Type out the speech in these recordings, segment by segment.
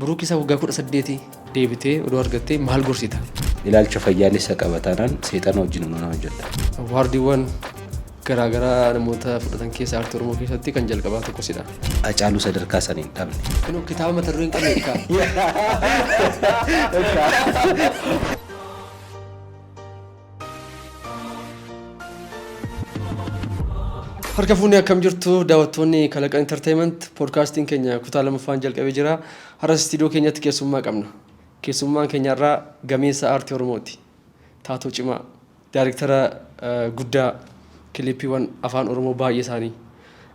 Buruuk isa waggaa 18 deebitee odoo argattee maal gorsita? Ilaalcha fayyaalessa qabatanaan seexana wajjin nama hojjedha. Awaardiiwwan garaagaraa namoota fudhatan keessaa aartii Oromoo keessatti kan jalqabaa tokko sidha. Hacaaluu sadarkaa saniin dhabne. Kun kitaaba mata dureen qabne hiikaa. Harka fuunee akkam jirtu daawwattoonni Kalaqa Entertainment podcastiin keenya kutaa lamaffaan jalqabee jira. Har'as istiidiyoo keenyatti keessummaa qabna. Keessummaan keenya irraa gameessa aartii Oromooti. Taatoo cimaa, daayirektara guddaa kiliippiiwwan afaan Oromoo baay'ee isaanii.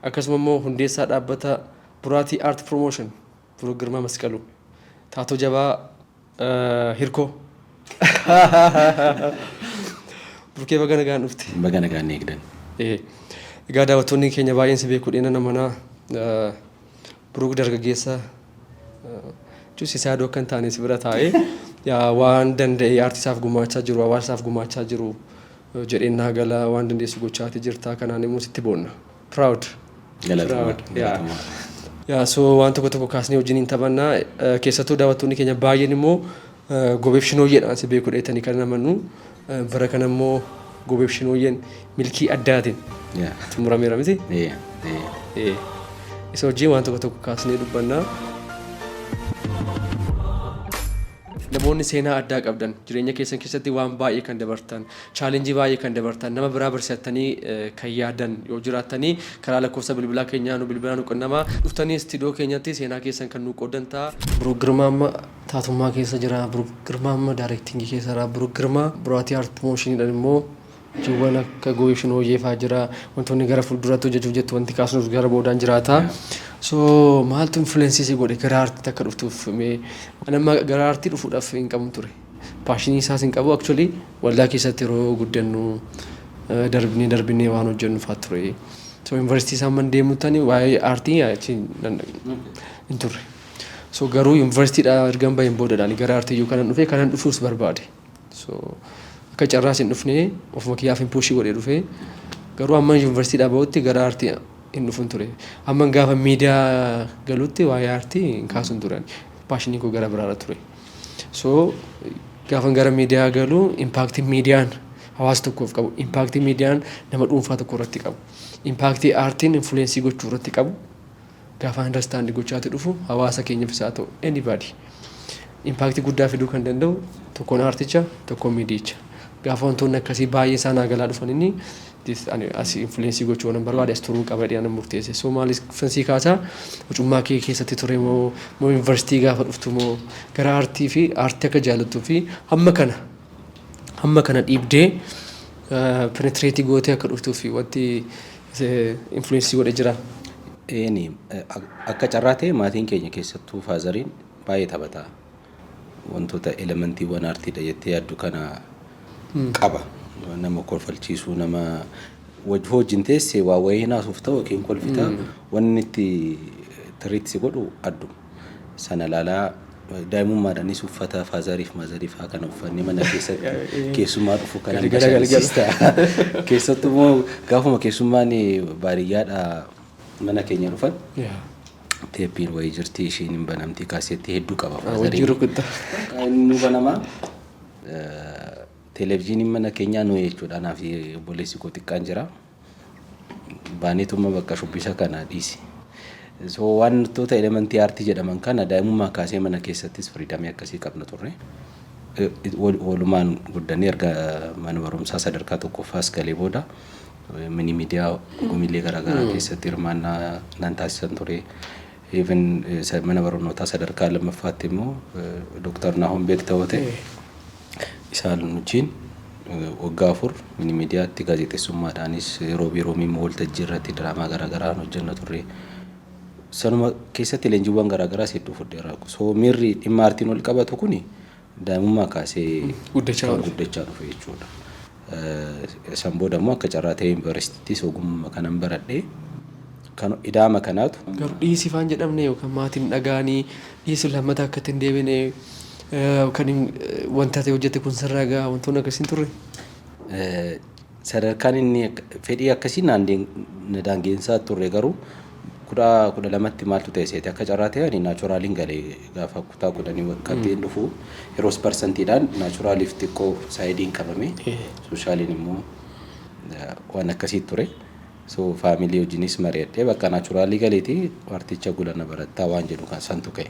Akkasuma immoo hundeessaa dhaabbata Buraatii Art Promotion Buruuk Girmaa Masqaluu. Taatoo jabaa Hirkoo. Burukee baga nagaan dhufte. Baga nagaan eegdan. Egaa daawwattoonni keenya baay'een si beekuu dheena namanaa Buruuk dargaggeessa Juusisaadoo kan taane si bira taa'ee waan danda'e aartisaaf gumaachaa jiru, hawaasaaf gumaachaa jiru jedheen naa gala waan dandeessu gochaati jirta kanaan immoo sitti boonna. Proud. So waan tokko kaasnee wajjin taphannaa keessattuu daawwattoonni keenya baay'een immoo gobeef shinooyyeedhaan si beekuu dheetanii kan namannu bara kana immoo gobeef shinooyyeen milkii addaatiin xumurameera miti? Isa wajjin waan tokko kaasnee dubbannaa. Namoonni seenaa addaa qabdan jireenya keessan keessatti waan baay'ee kan dabartan chaalenjii baay'ee kan dabartan nama biraa barsiisattanii kan yaadan yoo jiraattanii karaa lakkoofsa bilbilaa keenyaa nu bilbilaa nu qunnamaa dhuftanii istiidiyoo keenyatti seenaa keessan kan nu qoodan ta'a. Buruuk Girmaa amma taatummaa keessa jira. Buruuk Girmaa amma daayirektingii keessa jira. Buruuk Girmaa Buraatii Art Promotionidhaan immoo jiwwan akka gobeef shinooyyee fa'aa jira. Wantoonni gara fuulduraatti hojjechuuf jettu wanti kaasnuuf gara boodaan jiraata. So maaltu influensii godhe gara aartiitti akka dhuftuuf nama gara aartii dhufuudhaaf hin qabu ture. Paashinii isaas hin qabu actually waldaa keessatti yeroo guddannu darbinee waan hojjennu fa'aa ture. So yuunivarsiitii isaan man deemuutani waa'ee aartii hin turre. So garuu yuunivarsiitiidhaa ergan baheen boodadhaan gara aartii iyyuu kanan dhufe kanan dhufuus barbaade. So akka carraas hin dhufne ofuma kiyyaaf hin puushii godhee dhufe garuu amma yuunivarsiitiidhaa bahutti gara aartii hin dhufun ture. Amma gaafa miidiyaa galuutti waa'ee aartii hin kaasuun turan. Paashinii koo gara biraarra ture. So gaafa gara miidiyaa galu impaaktii miidiyaan hawaasa tokkoof qabu, impaaktii miidiyaan nama dhuunfaa tokko irratti qabu, impaaktii aartiin influensii gochuu irratti qabu gaafa andarstaandii gochaatti dhufu hawaasa keenyaaf isaa ta'u anybody impaaktii guddaa fiduu kan danda'u tokkoon aarticha tokkoon miidiyicha. Gaafa wantoonni akkasii baay'ee isaan agalaa dhufan inni as influensii gochuu waan barbaade as turuu qaba dhiyaan murteesse. So maaliif fansii kaasaa mucummaa kee keessatti ture moo yuunivarsiitii gaafa dhuftu moo gara aartii fi aartii akka jaallattuu fi hamma kana dhiibdee penetreetii gootee akka dhuftuu fi wanti influensii godhe jira. Akka carraa ta'e maatiin keenya keessattuu faazariin baay'ee taphata. Wantoota elementiiwwan aartiidha jettee yaaddu kana qaba. Nama kolfalchiisuu nama wajjin teessee waa wayii naasuuf ta'u yookiin kolfitaa wanni itti tiriitti godhu addu. Sana laalaa daa'imummaadhaanis uffata faazariif maazariif haa kana uffanni mana keessatti keessummaa dhufu kan agarsiista. Keessattuu immoo gaafuma keessummaan baadiyyaadhaa mana keenya dhufan teeppiin wayii jirti ishiin hin banamti kaaseetti hedduu qaba faazariin. Inni banamaa televiziyooniin mana keenyaa nuu jechuudha. Anaaf obboleessi koo xiqqaan jira. Baaneetuma bakka shubbisa kana dhiisi. So wantoota elementii aartii jedhaman kana daa'imummaa kaasee mana keessattis firiidamii akkasii qabna turre. Walumaan guddannee erga mana barumsaa sadarkaa tokkoffaas galee booda mini miidiyaa gumiilee garaagaraa keessatti hirmaannaa nan taasisan ture. Even mana barnootaa sadarkaa lammaffaatti immoo Dr. Naahom Beektawoo ta'e isaan wajjin waggaa 4 mini miidiyaatti gaazexeessummaadhaanis yeroo biiroomiin waltajjii irratti diraamaa garaagaraa hojjenna turre. Sanuma keessatti leenjiiwwan garaagaraas hedduu fudheera. So miirri dhimma aartiin wal qabatu kuni daa'imummaa kaasee guddachaa dhufe jechuudha. San booda immoo akka carraa ta'e yuunivarsiitiittis ogummaa kanan baradhee kan idaama kanaatu. Garuu dhiisifaan jedhamne yookaan maatiin dhagaanii dhiisu lammata akka ittiin deebine kan wanta ta'e hojjete kun sirraa gahaa wantoonni akkasiin turre. Sadarkaan inni fedhii akkasii daangeensaa turre garuu kuda lamatti maaltu ta'e seeti akka carraa ta'e ani naachuraaliin galee gaafa kutaa kudhanii wakkaattiin dhufu yeroos parsantiidhaan naachuraaliif xiqqoo saayidiin qabame sooshaaliin immoo waan akkasii ture. So faamilii wajjinis mari'adhee bakka naachuraalii galeeti warticha gulana barattaa waan jedhu kan santu ka'e.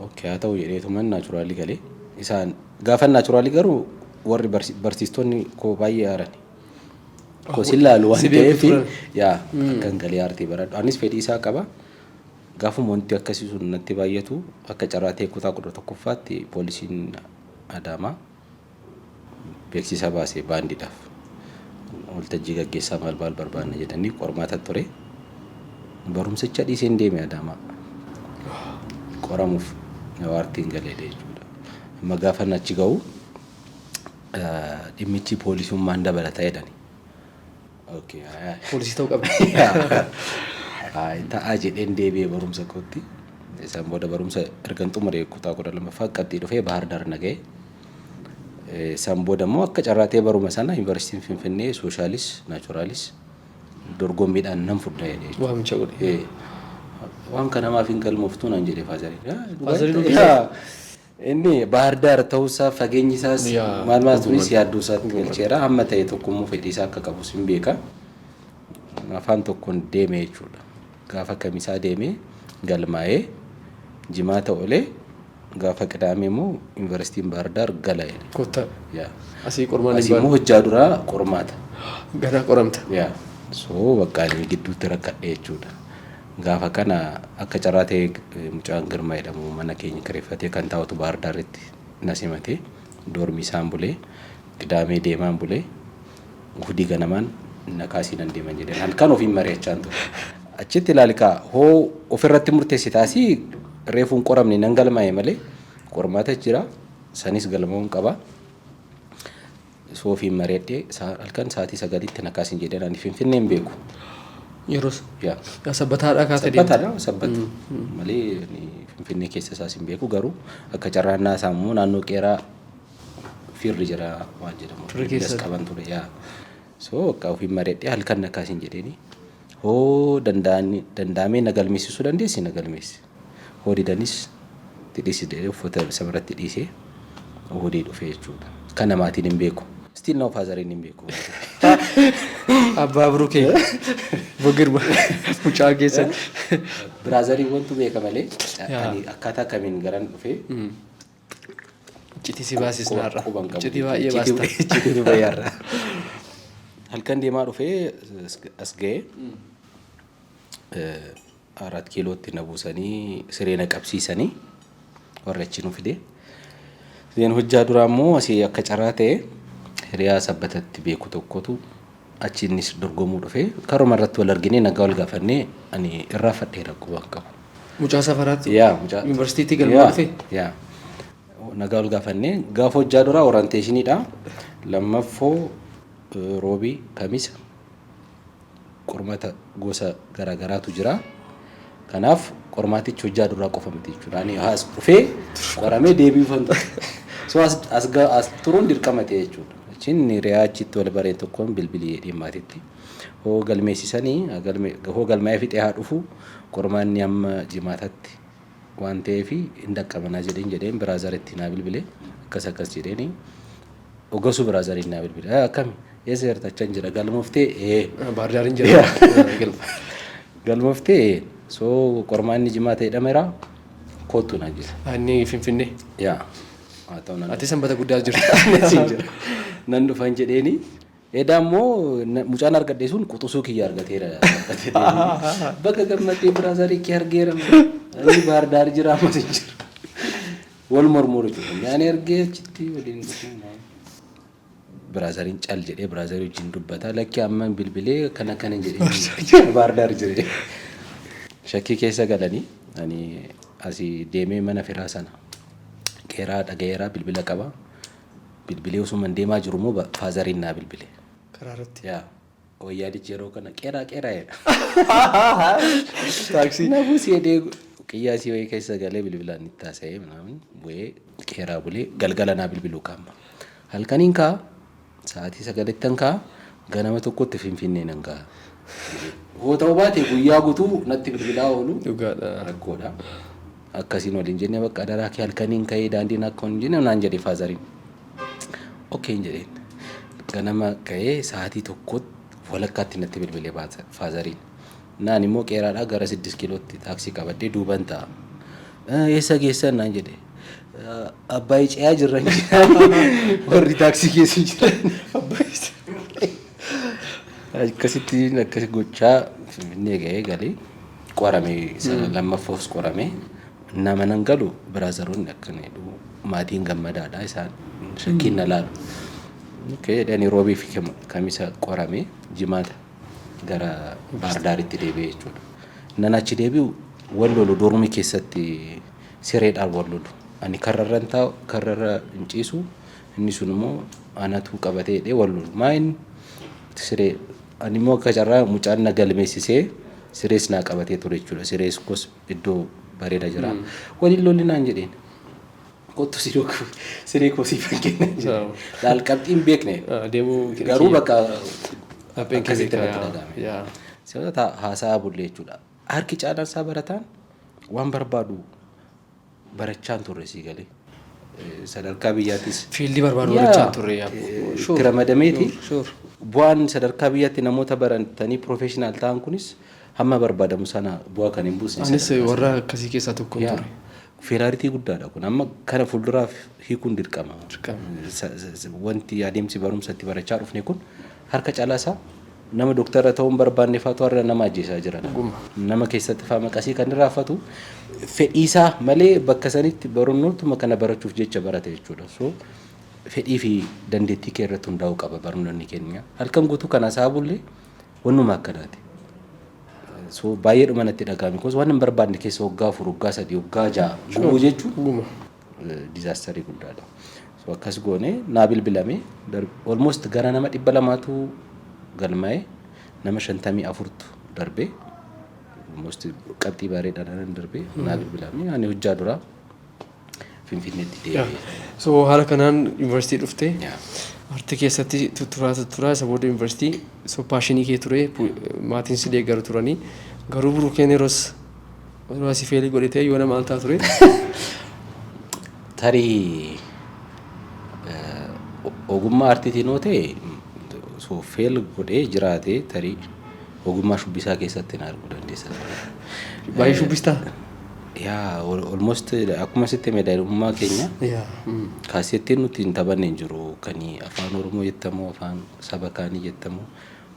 Okay haa ta'u jedheetuman naachuraalii galee isaan gaafa naachuraalii garuu warri barsiistonni koo baay'ee aarani. Kosin laalu waan ta'eef yaa kan galee aartii baradhu. Anis fedhii isaa qaba. Gaafuma wanti akkasii sun natti baay'atu akka carraa ta'e kutaa 11ffaatti poolisiin Adaamaa beeksisa baasee baandiidhaaf. Waltajjii gaggeessaa maal barbaanna jedhanii qormaata ture. Barumsicha dhiiseen deeme Adaamaa. Qoramuuf waartiin galee jechuudha. Amma gaafa achi ga'u dhimmichi poolisummaan dabalata jedhani. Okay. Poolisii ta'uu qabdi. Ta'aa jedheen deebi'ee barumsa kootti. Isaan booda barumsa ergan xumuree kutaa 12ffaa qabxii dhufee Bahar Dar naga'e. Isaan booda immoo akka carraa ta'e baruma sana yuunivarsiitiin Finfinnee sooshaaliis naachuraalis dorgommiidhaan nan fudhaa jedhee. Waamicha godhe. Waan kana maaf hin galmooftuu naan jedhee faazariin. Inni Bahar Dar ta'uusaa fageenyi isaas maal tunis yaadduu isaatti galcheera amma ta'e tokkommoo fedhii isaa akka qabus hin beeka. Afaan tokkoon deeme jechuudha. Gaafa kamisaa deeme galmaa'ee jimaata olee gaafa qidaamee immoo yuunivarsiitiin Bahar Dar gala jedhe. Kottaa. Yaa. Asii qormaanni Asii immoo hojjaa duraa qormaata. Ganaa qoramta. Yaa. So bakka inni gidduutti rakkadhe jechuudha. Gaafa kana akka carraa ta'e mucaan Girmaa jedhamu mana keenya kireeffatee kan taa'utu Bahar Daritti na simatee doormii isaan bulee qidaamee deemaan bulee hudii ganamaan nakaasii nan deeman jedheen halkan ofiin mari'achaan ture. Achitti ilaalikaa hoo ofirratti murteessi taasii reefuun qoramni nan galmaa'e malee qormaata jira sanis galmaa'uun qaba. So ofiin mari'adhee halkan sa'aatii 9tti nakaasiin jedheen ani Finfinnee hin beeku. Yeroos. Yaa. Sabbataadhaa kaasee deemte. Sabbataadhaa sabbata. Malee Finfinnee keessa isaas hin beeku garuu akka carraan naasaa immoo naannoo qeeraa firri jira waan jedhamu. Firri keessa qaban ture yaa. So akka ofiin mari'adhee halkan nakaasiin jedheeni hoo danda'amee na galmeessisuu dandeessi na galmeessi. Hoo didanis dhiisee uffata sabaratti dhiisee hudii dhufee jechuudha. Kan namaatiin hin beeku. Still now faazariin hin beeku. Abbaa Birukee Bogirma mucaa keessan. Biraazarii wantu beeka malee ani akkaataa kamiin garan dhufee Iccitii si baasisnaarra. Iccitii baay'ee baasta. Iccitii baay'eerra. Halkan deemaa dhufee as ga'ee 4 kiilootti na buusanii siree na qabsiisanii warra achi nu fide. Seen hojjaa duraa immoo asii akka carraa ta'e hiriyaa sabbatatti beeku tokkotu achiinis dorgomuu dhufee karuma irratti wal arginee nagaa wal gaafannee ani irraa fadhee rakkoo waan qabu. Mucaa safaraatti. Yaa mucaa. Yuunivarsiitii galmaa dhufee. Yaa. Nagaa wal gaafannee gaafa hojjaa duraa orienteeshiniidha. Lammaffoo roobii kamisa qormaata gosa garaagaraatu jira. Kanaaf qormaatichi hojjaa duraa qofa miti jechuudha. Ani haas dhufee qoramee deebiifan ture. So as turuun dirqama ta'e jechuudha. Achiin hiriyaa achitti wal bareen tokkoon bilbilii dhimmaatitti. Hoo galmeessisanii hoo galmaa'ee fixee haa dhufu qormaanni amma jimaatatti waan ta'eef hin dhaqqabanaa jedheen biraazaritti naa bilbilee akkas jedheeni ogosu biraazariin naa bilbilee akkami eessa jirta achan jira galmooftee Bahar Daariin jira. Galmooftee so qormaanni jimaata jedhameera kootu naa jira. Inni Finfinnee. Yaa. Ati sanbata guddaa jirta. Nan dhufan jedheeni edaa immoo mucaan argadhe sun quxusuu kiyya argateera. Bakka gammadee biraazarii kee argeera. Ani Bahar Daar jira ammas hin jiru. Wal mormuru jechuudha. Ani argee achitti waliin biraazariin cal jedhee biraazarii wajjin dubbata. Lakki amma bilbilee kana hin jedhee Bahar Daar jire. Shakkii keessa galanii ani asii deemee mana firaa sana qeeraa dhagayeeraa bilbila qaba. Bilbilee osuma deemaa jiru immoo faazariin naa bilbile. Karaa irratti. Yaa. Wayyaadichi yeroo kana qeeraa jedha. Taaksii. Na buusee deegu qiyyaasii wayii keessa galee bilbilaan itti taasisee naamin bu'ee qeeraa bulee galgala naa bilbiluu qaama. Halkaniin kaa sa'aatii 9 kaa ganama tokkotti Finfinnee nan kaa. Hoo ta'uu baate guyyaa guutuu natti bilbilaa oolu Dhugaadha. rakkoodha. Akkasiin waliin jennee bakka daraa kee halkaniin ka'ee daandiin akka hin jenne naan jedhe faazariin. Okkee hin jedheen. Ganama ka'ee sa'aatii tokkotti walakkaatti natti bilbilee faazariin. Naan immoo qeeraadhaa gara 6 kiilootti taaksii qabadhee duuban ta'a. Eessa geessan naan jedhe. Abbaayii ce'aa jirran warri taaksii keessa jiran. Akkasitti akkas gochaa Finfinnee ga'ee galee qoramee lammaffaas qoramee nama nan galu biraazaroonni akkana jedhu maatiin gammadaadha isaan shakkiin na laalu. Jedhanii roobii fi kamisa qoramee jimaata gara Baardaaritti deebi'ee jechuudha. Nan achi deebi'u wal lolu dormii keessatti sireedhaan wal lolu. Ani karrarran taa'u karrarra hin ciisu inni sun immoo anatu qabatee hidhee wal lolu. Maayin siree ani immoo akka carraa mucaan na galmeessisee sirees naa qabatee ture jechuudha. Sirees kos iddoo bareeda jira. Waliin lolli naan jedheen. Kottu siree kosii fakkeenya. Laal qabxiin beekne. Garuu bakka akkasitti irratti dhagahame. Sababa haasaa bullee jechuudha. Harki caalaan isaa barataan waan barbaadu barachaan turre sii galee. Sadarkaa biyyaattis. Fiildii barbaadu barachaan turre. Itti ramadameeti. Bu'aan sadarkaa biyyaatti namoota barantanii professional ta'an kunis hamma barbaadamu sana bu'aa kan hin buusne. Anis warra akkasii keessaa tokko ture. Feeraaritii guddaadha kun amma kana fuulduraaf hiikuun dirqama. Wanti adeemsi barumsatti barachaa dhufne kun harka caalaasaa nama doktara ta'uun barbaanne faatu har'a nama ajjeesaa jiran. Nama keessatti faa maqasii kan raafatu fedhiisaa malee bakka sanitti barnootuma kana barachuuf jecha barate jechuudha. So fedhii fi dandeettii kee irratti hundaa'uu qaba barnoonni keenya. Halkan guutuu kana isaa bullee wannuma akkanaati. So baay'ee dhuma natti dhagahame because waan hin barbaanne keessa waggaa 4 waggaa 3 waggaa 6 gubuu jechuun disaasterii guddaadha. So akkas goone naa bilbilame almost gara nama 200tu galmaa'e nama 54tu darbe almost qabxii bareedaadhaan darbe naa bilbilame ani hojjaa dura Finfinneetti deebi'e. So haala kanaan yuunivarsiitii dhuftee artii keessatti turaa isa booda yuunivarsiitii so paashinii kee ture maatiin si deeggaru turanii garuu buruu keen yeroos si feelii godhatee yoo nama altaa ture. Tarii ogummaa artiitiin yoo ta'e so feel godhee jiraate tarii ogummaa shubbisaa keessatti na arguu dandeessa. Baay'ee shubbistaa? Yaa almost akkuma sitti meedaayilummaa keenya kaasettiin nuti hin taphanne hin jiru kan afaan Oromoo jettamu afaan saba kaanii jettamu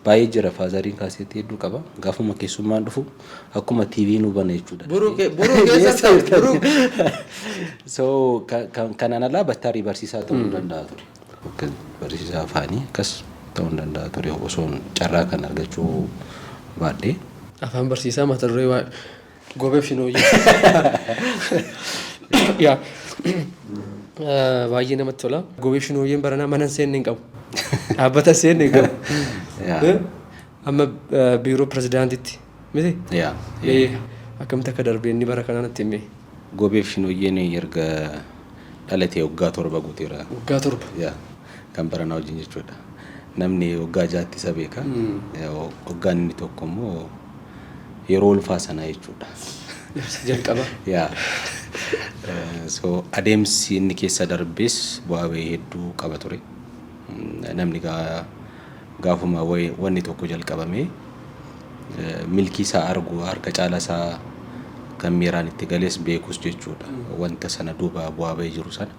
baay'ee jira faazariin kaasettii hedduu qaba gaafuma keessummaan dhufu akkuma TV nu bana jechuudha. Buruu keessatti buruu. So kanaan alaa battaarii barsiisaa ta'uu danda'a ture. Barsiisaa afaanii akkas ta'uu danda'a ture osoon carraa kan argachuu baadhee. Afaan barsiisaa mata duree Gobeef Shinooyyee. Yaa baay'ee namatti tola. Gobeef Shinooyyeen baranaa mana seenne hin qabu. Dhaabbata seenne hin qabu. Amma biiroo pirezidaantitti miti? Yaa. Akkamitti akka darbee inni bara kanaa natti himee. Gobeef Shinooyyeen erga dhalatee waggaa 7 guuteera. Waggaa 7? Yaa. Kan baranaa wajjin jechuudha. Namni waggaa 6 isa beeka. Waggaan inni tokko immoo yeroo ulfaa sanaa jechuudha. Jalqaba. Yaa. So adeemsi inni keessa darbees bu'aa bahii hedduu qaba ture. Namni gaafuma wanni tokko jalqabamee milkii isaa argu harka caalaa isaa kan miiraan itti galees beekus jechuudha. Wanta sana duuba bu'aa bahii jiru sana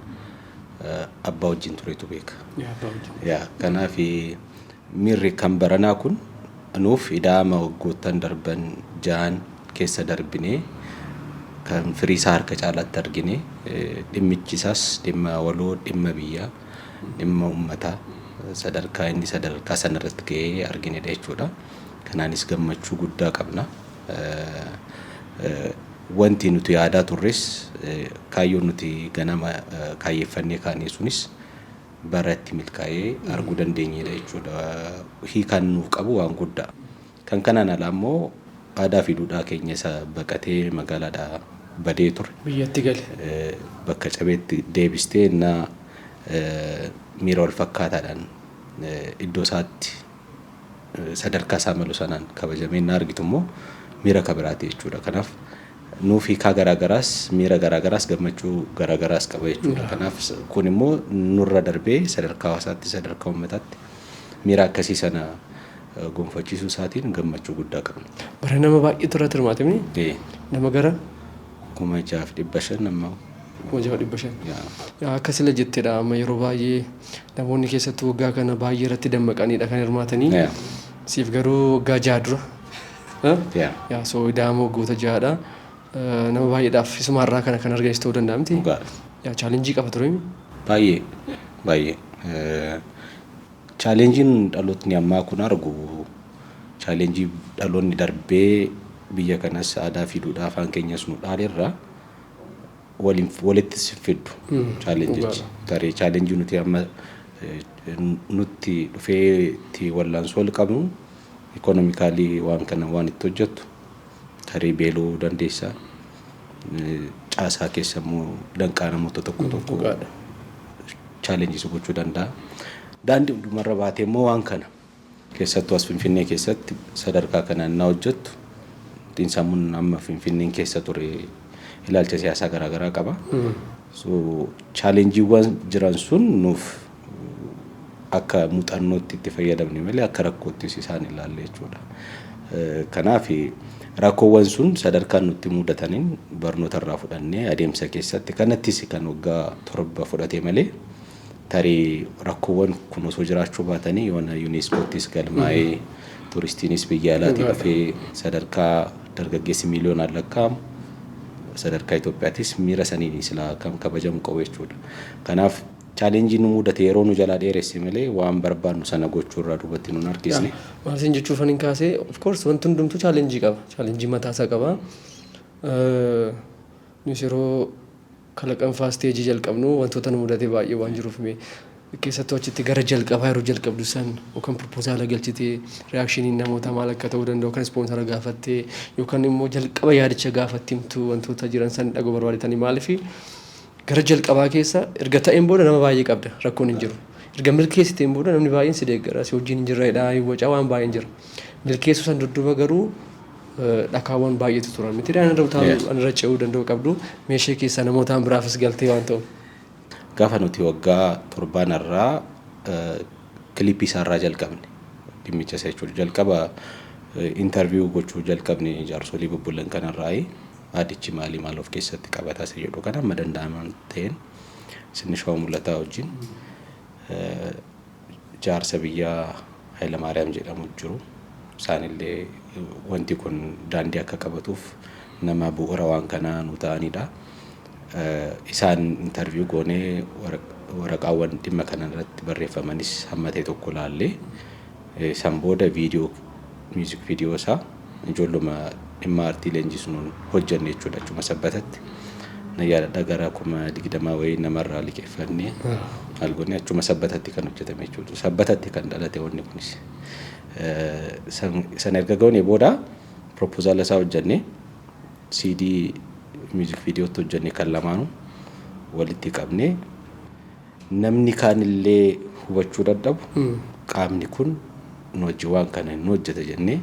abbaa wajjin turetu beeka. Yaa kanaaf miirri kan baranaa kun nuuf idaama waggoottan darban 6 keessa darbinee kan firii isaa harka caalaatti argine dhimmichi isaas dhimma waloo dhimma biyyaa dhimma uummataa sadarkaa inni sadarkaa sanarratti ga'ee arginedha jechuudha. Kanaanis gammachuu guddaa qabna. Wanti nuti yaadaa turres kaayyoon nuti ganama kaayyeeffannee kaanee sunis baratti milkaa'ee arguu dandeenyedha jechuudha. Hiikaan nuuf qabu waan guddaa. Kan kanaan alaa immoo aadaa fi duudhaa keenya isa baqatee magaalaadhaa badee ture. Biyyatti gale. Bakka cabeetti deebistee miira wal fakkaataadhaan iddoo isaatti sadarkaa isaa malu sanaan kabajamee na argitu immoo miira kabiraati jechuudha. Kanaaf nuufi kaa garaagaraas miira garaagaraas gammachuu garaagaraas qaba jechuudha. Kanaaf kun immoo nurra darbee sadarkaa hawaasaatti sadarkaa uummataatti miira akkasii sana gonfachiisuu isaatiin gammachuu guddaa qabna. Bara nama baay'eetu irratti hirmaatamni nama gara 6,500 nama 6,500 akka sila jetteedha. Amma yeroo baay'ee namoonni keessattuu waggaa kana baay'ee irratti dammaqaniidha kan hirmaatanii. Siif garuu waggaa 6 dura soo ida'ama waggoota 6dha. Nama baay'eedhaaf isumarraa kana kan arganis ta'uu danda'a miti. Chaalenjii qaba ture baay'ee chaalenjiin dhalootni ammaa kun argu chaalenjii dhaloonni darbee biyya kanas aadaa fi duudhaa afaan keenyas nu dhaalerraa walitti fiddu chaalenjichi. Taree chaalenjii nuti amma nutti dhufee itti wallaansoo wal qabnu ikonomikaalii waan kana waan itti hojjettu taree beeluu dandeessaa. Caasaa keessa immoo danqaa namoota tokko chaalenjii gochuu danda'a. Daandii hundumarra baatee immoo waan kana keessattuu as Finfinnee keessatti sadarkaa kanaan na hojjettu xiinsammuun amma Finfinneen keessa ture ilaalcha siyaasaa garaagaraa qaba. So chaalenjiiwwan jiran sun nuuf akka muuxannootti itti fayyadamne malee akka rakkoottis isaan ilaalle jechuudha. Kanaaf rakkoowwan sun sadarkaan nutti mudataniin barnoota irraa fudhannee adeemsa keessatti kanattis kan waggaa 7 fudhate malee tarii rakkoowwan kun osoo jiraachuu baatanii yoona yuuniskoottis galmaa'ee turistiinis biyya alaatii dhufee sadarkaa dargaggeessi miiliyoonaan lakkaa'amu sadarkaa Itoophiyaattis miira saniin silaa kan kabajamu qabu jechuudha. Kanaaf chaalenjii nu mudate yeroo nu jalaa dheeressi malee waan barbaannu sana gochuu irraa duubatti nun harkisne. Maaltiin jechuuf ani kaasee of course wanti hundumtuu chaalenjii qaba. Chaalenjii mataasaa qaba. Nus yeroo kalaqanfaa isteejii jalqabnu wantoota nu mudate baay'ee waan jiruuf keessattuu achitti gara jalqabaa yeroo jalqabdu san yookaan propoozaala galchitee reaakshiniin namoota maal akka ta'uu danda'u kan ispoonsara gaafattee yookaan immoo jalqaba yaadicha gaafattimtu wantoota jiran san dhagoo barbaadetanii maaliif gara jalqabaa keessa erga ta'een booda nama baay'ee qabda rakkoon hin jiru. Erga milkeessiteen booda namni baay'een si deeggara si wajjin hin jirredha wacaa waan baay'een jira. Milkeessuu san dudduuba garuu dhakaawwan baay'eetu turan miti irra ce'uu danda'u qabdu meeshee keessa namootaan biraafis galtee waan ta'u. Gaafa nuti waggaa 7 irraa kilipii isaarraa jalqabne dhimmicha isa jechuudha. Jalqaba intarviiyuu gochuu jalqabne jaarsolii bubbulan kanarraa aadichi maal of keessatti qabataa isa jedhu kan amma danda'aman ta'een Sinishoo Mul'ataa wajjin jaarsa biyyaa Hayilamaariyaam jedhamu jiru. Isaanillee wanti kun daandii akka qabatuuf nama bu'uura waan kanaa nu ta'anidha. Isaan intarviiyuu goonee waraqaawwan dhimma kana irratti barreeffamanis hammatee tokko laallee san booda miuzik viidiyoo isaa ijoolluma dhimma aartii leenjisuun hojjanne jechuudha. Achuma sabbatatti na yaadadha gara 20 wayii namarraa liqeeffannee algoonni achuma sabbatatti kan hojjetame jechuudha. Sabbatatti kan dhalate wanni kunis. San erga goonee booda propoozaala isaa hojjanne CD miuzik viidiyootti hojjanne kan lamaanuu walitti qabne namni kaanillee hubachuu dadhabu qaamni kun nu hojii waan kana nu hojjeta jennee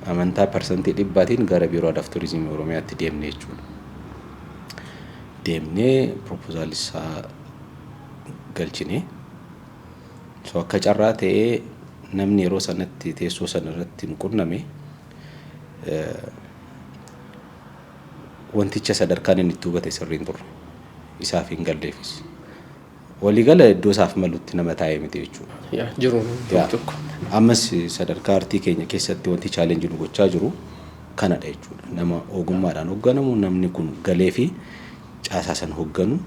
amantaa parsantii 100tiin gara biiroo aadaa fi turizimii Oromiyaatti deemne jechuudha. Deemnee propoozaala isaa galchine. So akka carraa ta'ee namni yeroo sanatti teessoo sana irratti nu qunname wanticha sadarkaan inni itti hubate sirriin turre isaaf hin galleefis. Waligala iddoo isaaf malutti nama taa'ee miti jechuudha. Jiru tokko. Ammas sadarkaa aartii keenya keessatti wanti chaalenjii nu gochaa jiru kanadha jechuudha. Nama ogummaadhaan hoogganamu namni kun galee fi caasaa san hoogganu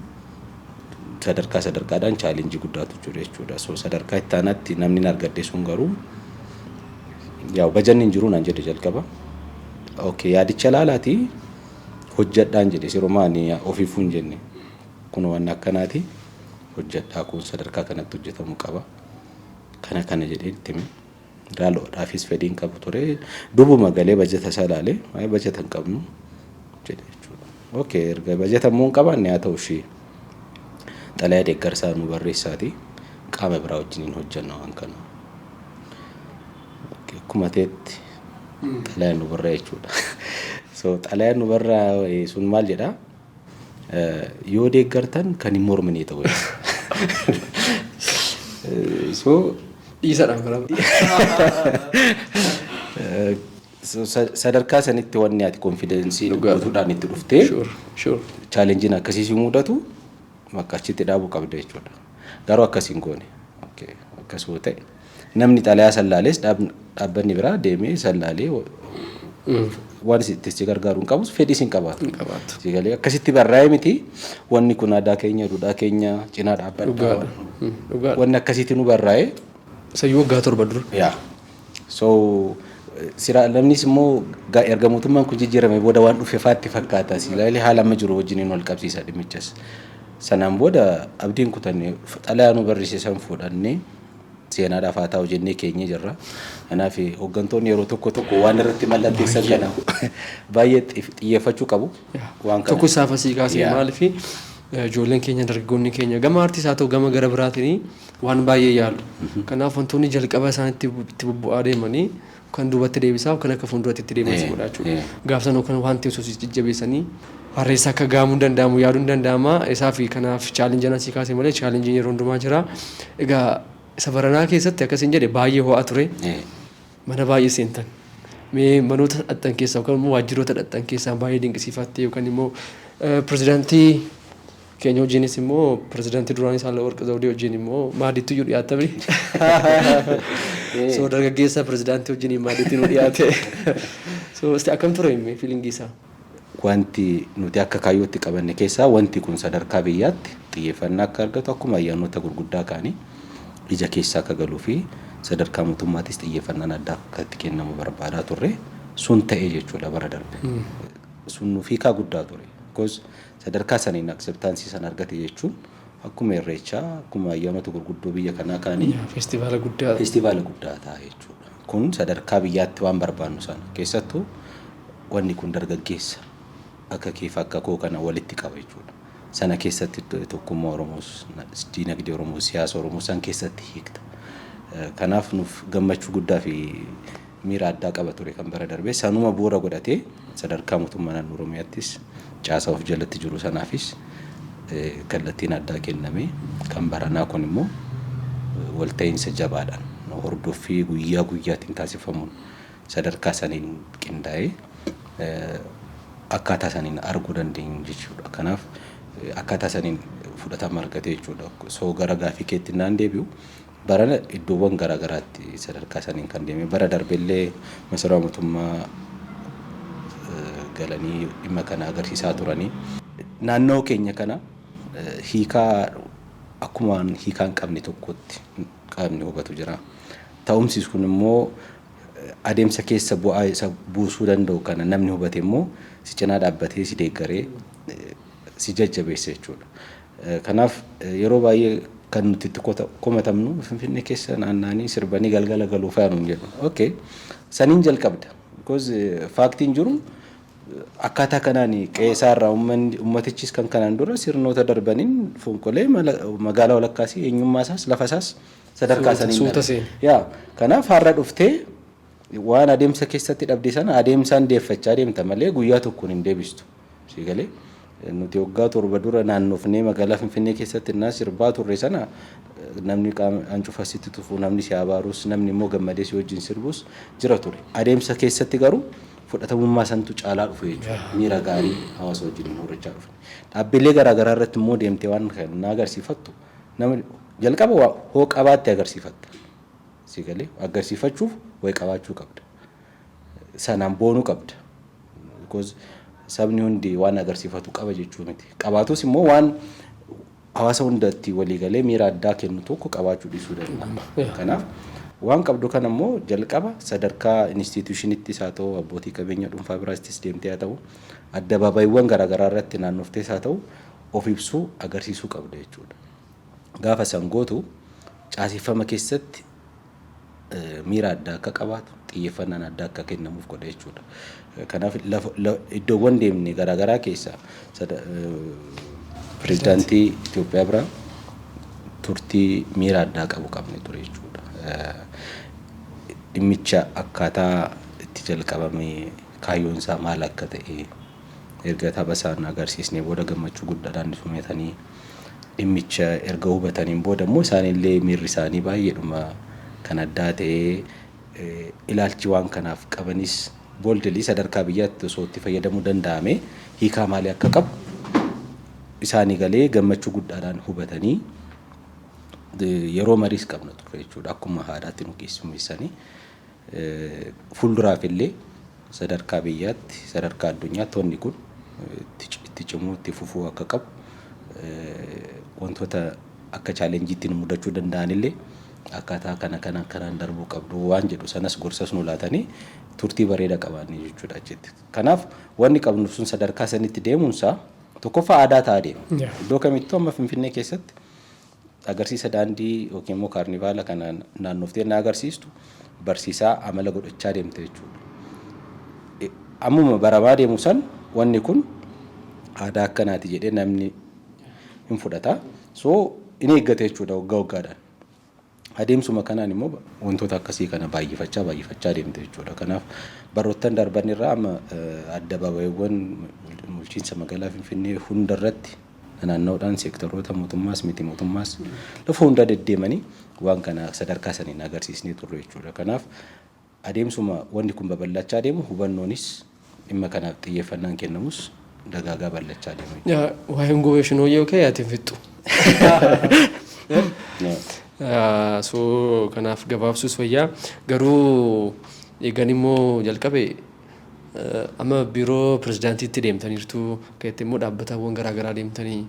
sadarkaadhaan chaalenjii guddaatu jiru jechuudha. So sadarkaa itti aanaatti namni argadde sun garuu bajanni hin jiru naan jedhe jalqaba. Okay yaadicha laalaati hojjedhaan jedhe sirumaani ofiifuu hin jenne kun waan akkanaati hojjedhaa kun sadarkaa kanatti hojjetamuu qaba kana jedhee itti hime daaloodhaafis fedhiin qabu ture dubuma galee bajeta isaa laalee bajeta hin qabnu jedhe jechuudha. Okay erga bajeta immoo hin qabaanne haa ta'u ishee xalayaa deeggarsaa nu barreessaati qaama biraa wajjiniin hojjenna waan kana akkuma ta'etti xalayaan nu barraa jechuudha. So xalayaan nu barraa sun maal jedhaa? Yoo deeggartan kan hin mormine ta'u. So dhiisadhaan bara. Sadarkaa sanitti wanni ati konfidensii guutuudhaan itti dhuftee chaalenjiin akkasii mudatu akka achitti dhaabuu qabda jechuudha. Garuu akkasiin goone. Akkasuma ta'e namni xalayaa sallaalees dhaabbanni biraa deemee sallaalee waan itti gargaaru hin qabus fedhii hin qabaatu. Akkasitti barraa'ee miti wanni kun aadaa keenya duudhaa keenya cinaa dhaabbata. Wanni akkasitti nu barraa'ee. Sayyuu waggaa 7 dura. Yaa. So namnis immoo erga mootummaan kun jijjiirame booda waan dhufe faatti fakkaata. Silaalee haala amma jiru wajjiniin wal qabsiisa dhimmichas. Sanaan booda abdiin kutannee xalayaa nu barreessisan fuudhannee seenaadhaaf haa ta'u jennee keenya jirra. Kanaaf hooggantoonni yeroo tokko waan irratti mallatteessan kana baay'ee xiyyeeffachuu qabu. Waan kana tokko saafasii kaasee maaliif ijoolleen keenya dargaggoonni keenya gama aartiis haa ta'u gama gara biraatiin waan baay'ee yaalu. Kanaaf wantoonni jalqaba isaanitti itti bubbu'aa deemanii kan duubatti deebisaa kan akka fuulduratti itti deebisaa godha jechuudha. Gaafsanoo kan wanti osoo jajjabeessanii harreessa akka gaamuu danda'amu yaaduun danda'ama. Isaaf kanaaf chaalenjiin asii kaasee malee chaalenjiin yeroo hundumaa jira. Egaa isa baranaa keessatti akkasiin jedhe baay'ee ho'aa ture. Mana baay'ee seentan. Mee manoota dhadhan keessaa yookaan immoo waajjiroota dhadhan keessaa baay'ee dinqisiifattee yookaan immoo pirezidaantii keenya wajjinis immoo pirezidaantii duraanii Saahilewarq Zawudee wajjin immoo maaddiitti iyyuu dhiyaatamni. So dargaggeessa pirezidaantii wajjin maaddiitti nu dhiyaate. So akkam ture fiilingii isaa? Wanti nuti akka kaayyootti qabanne keessaa wanti kun sadarkaa biyyaatti xiyyeeffannaa akka argatu akkuma ayyaanota gurguddaa kaanii ija keessaa akka galuu fi sadarkaa mootummaattis xiyyeeffannaan addaa akka itti kennamu barbaadaa turre sun ta'ee jechuudha bara darbe. Sun nuuf hiikaa guddaa ture. Because sadarkaa saniin akseptaansii san argate jechuun akkuma irreechaa akkuma ayyaanota gurguddoo biyya kanaa kaanii feestivaala guddaa ta'a jechuudha. Kun sadarkaa biyyaatti waan barbaannu sana keessattuu wanni kun dargaggeessa akka keef akka koo kana walitti qaba jechuudha. Sana keessatti tokkummaa Oromoos, diinagdee Oromoos, siyaasa Oromoos san keessatti hiikta. Kanaaf nuuf gammachuu guddaa fi miira addaa qaba ture kan bara darbee sanuma bu'uura godhatee sadarkaa mootummaa naannoo Oromiyaattis caasaa of jalatti jiru sanaafis kallattiin addaa kenname kan baranaa kun immoo walta'iinsa jabaadhaan hordoffii guyyaa guyyaatiin taasifamuun sadarkaa saniin qindaa'ee akkaataa saniin arguu dandeenyu jechuudha. Kanaaf akkaataa saniin fudhatama argate jechuudha. So gara gaafii keetti naan deebi'u barana iddoowwan garaagaraatti sadarkaa saniin kan deeme bara darbeellee masaraa mootummaa galanii dhimma kana agarsiisaa turanii naannoo keenya kana hiikaa akkuma hiikaan qabne tokkotti qabne hubatu jira. Ta'umsis kun immoo adeemsa keessa bu'aa isa buusuu danda'u kana namni hubate immoo si cinaa dhaabbatee si deeggaree si jajjabeessa jechuudha. Kanaaf yeroo baay'ee kan nuti itti komatamnu Finfinnee keessa naannanii sirbanii galgala galuu fayyadu jedhu. Okay. Saniin jalqabda. Because faaktiin jiru akkaataa kanaan qe'eesaarraa ummatichis kan kanaan dura sirnoota darbaniin fonqolee magaalaa walakkaasii eenyummaasaas lafasaas sadarkaa saniin yaa kanaaf har'a dhuftee waan adeemsa keessatti dhabde sana adeemsaan deeffachaa deemta malee guyyaa tokkoon hin deebistu. Siigalee nuti waggaa 7 dura naannoofnee magaalaa Finfinnee keessatti sirbaa turre sana namni ancufaasitti tufu namni si abaarus namni immoo gammadee si wajjin sirbus jira ture. Adeemsa keessatti garuu fudhatamummaa santu caalaa dhufe jechuudha. Miira gaarii hawaasa wajjin horachaa dhufe. Dhaabbilee garaagaraa irratti immoo deemtee waan kana agarsiifattu nama jalqaba hoo qabaatti agarsiifatta. Siigalee agarsiifachuuf way qabaachuu qabda. Sanaan boonuu qabda. Because sabni hundi waan agarsiifatu qaba jechuu miti. Qabaatus immoo waan hawaasa hundatti walii galee miira addaa kennu tokko qabaachuu dhiisuu danda'a. Kanaaf waan qabdu kana immoo jalqaba sadarkaa institutionittis haa ta'u abbootii qabeenya dhuunfaa biraattis deemtee haa ta'u addabaabayiiwwan garaagaraa irratti naannoftees haa ta'u of ibsuu agarsiisuu qabda jechuudha. Gaafa san gootu caasifama keessatti miira addaa akka qabaatu xiyyeeffannaan addaa akka kennamuuf godha jechuudha. Kanaaf iddoowwan deemne garaagaraa keessa pirezidaantii Itoophiyaa biraa turtii miira addaa qabu qabne ture jechuudha. dhimmicha akkaataa itti jalqabame kaayyoon isaa maal akka ta'e erga tapha isaan agarsiisnee booda gammachuu guddaadhaan sumetanii dhimmicha erga hubataniin booda immoo isaanillee miirri isaanii baay'eedhuma kan addaa ta'ee ilaalchi waan kanaaf qabanis booldelii sadarkaa biyyaatti osoo itti fayyadamuu danda'ame hiikaa maalii akka qabu isaanii galee gammachuu guddaadhaan hubatanii yeroo mariis qabna ture jechuudha. Akkuma haadhaatti nu keessummeessanii fuulduraaf illee sadarkaa biyyaatti sadarkaa addunyaatti wanni kun itti cimuu itti fufuu akka qabu wantoota akka chaalenjiitti nu mudachuu danda'an illee akkaataa kanaan darbuu qabdu waan jedhu sanas gorsas nu laatanii turtii bareeda qabaannee jechuudha achitti. Kanaaf wanni qabnu sun sadarkaa sanitti deemuunsaa tokkoffaa aadaa ta'aa deema. Iddoo kamittuu amma Finfinnee keessatti agarsiisa daandii yookiin immoo kaarnivaala kana naannooftee na agarsiistu barsiisaa amala godhachaa deemte jechuudha. Ammuma baramaa deemu san wanni kun aadaa akkanaati jedhee namni hin fudhata. So inni eeggate jechuudha waggaa waggaadhaan. Adeemsuma kanaan immoo wantoota akkasii kana baay'ifachaa deemte jechuudha. Kanaaf baroottan darban irraa amma addabaabayiiwwan bulchiinsa magaalaa Finfinnee hundarratti naannoodhaan seektaroota mootummaas miti mootummaas lafa hunda deddeemanii waan kana sadarkaa saniin agarsiisnee turre jechuudha. Kanaaf adeemsuma wanni kun babal'achaa deemu hubannoonis dhimma kanaaf xiyyeeffannaan kennamus dagaagaa bal'achaa deema. Waa'een gobeeshinoo yoo ka'e ati fixxu. So kanaaf gabaabsuus wayyaa garuu eegan immoo jalqabe amma biiroo pirezidaantiitti deemtaniirtu keessatti immoo dhaabbatawwan garaagaraa deemtanii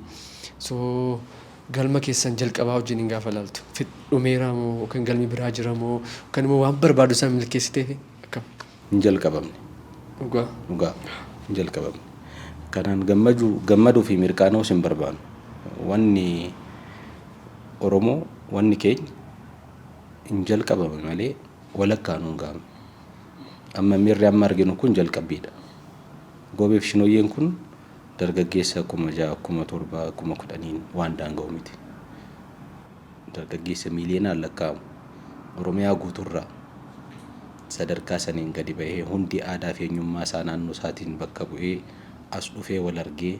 so galma keessan jalqabaa wajjin hin gaafa laaltu dhumeera moo yookaan galmi biraa jira moo yookaan immoo waan barbaadu isaan milkeessitee akkam hin jalqabamne dhugaa hin jalqabamne kanaan gammaduu fi mirqaanoos hin barbaannu wanni Oromoo wanni keenya hin jalqabame malee walakkaan hin gaamne amma miirri amma arginu kun jalqabbiidha. Gobeef Shinooyyeen kun dargaggeessa 6,000 7,000 10,000 waan daanga'u miti. Dargaggeessa miiliyoonaan lakkaa'amu Oromiyaa guuturraa sadarkaa saniin gadi bahee hundi aadaa fi eenyummaa isaa naannoo isaatiin bakka bu'ee as dhufee wal argee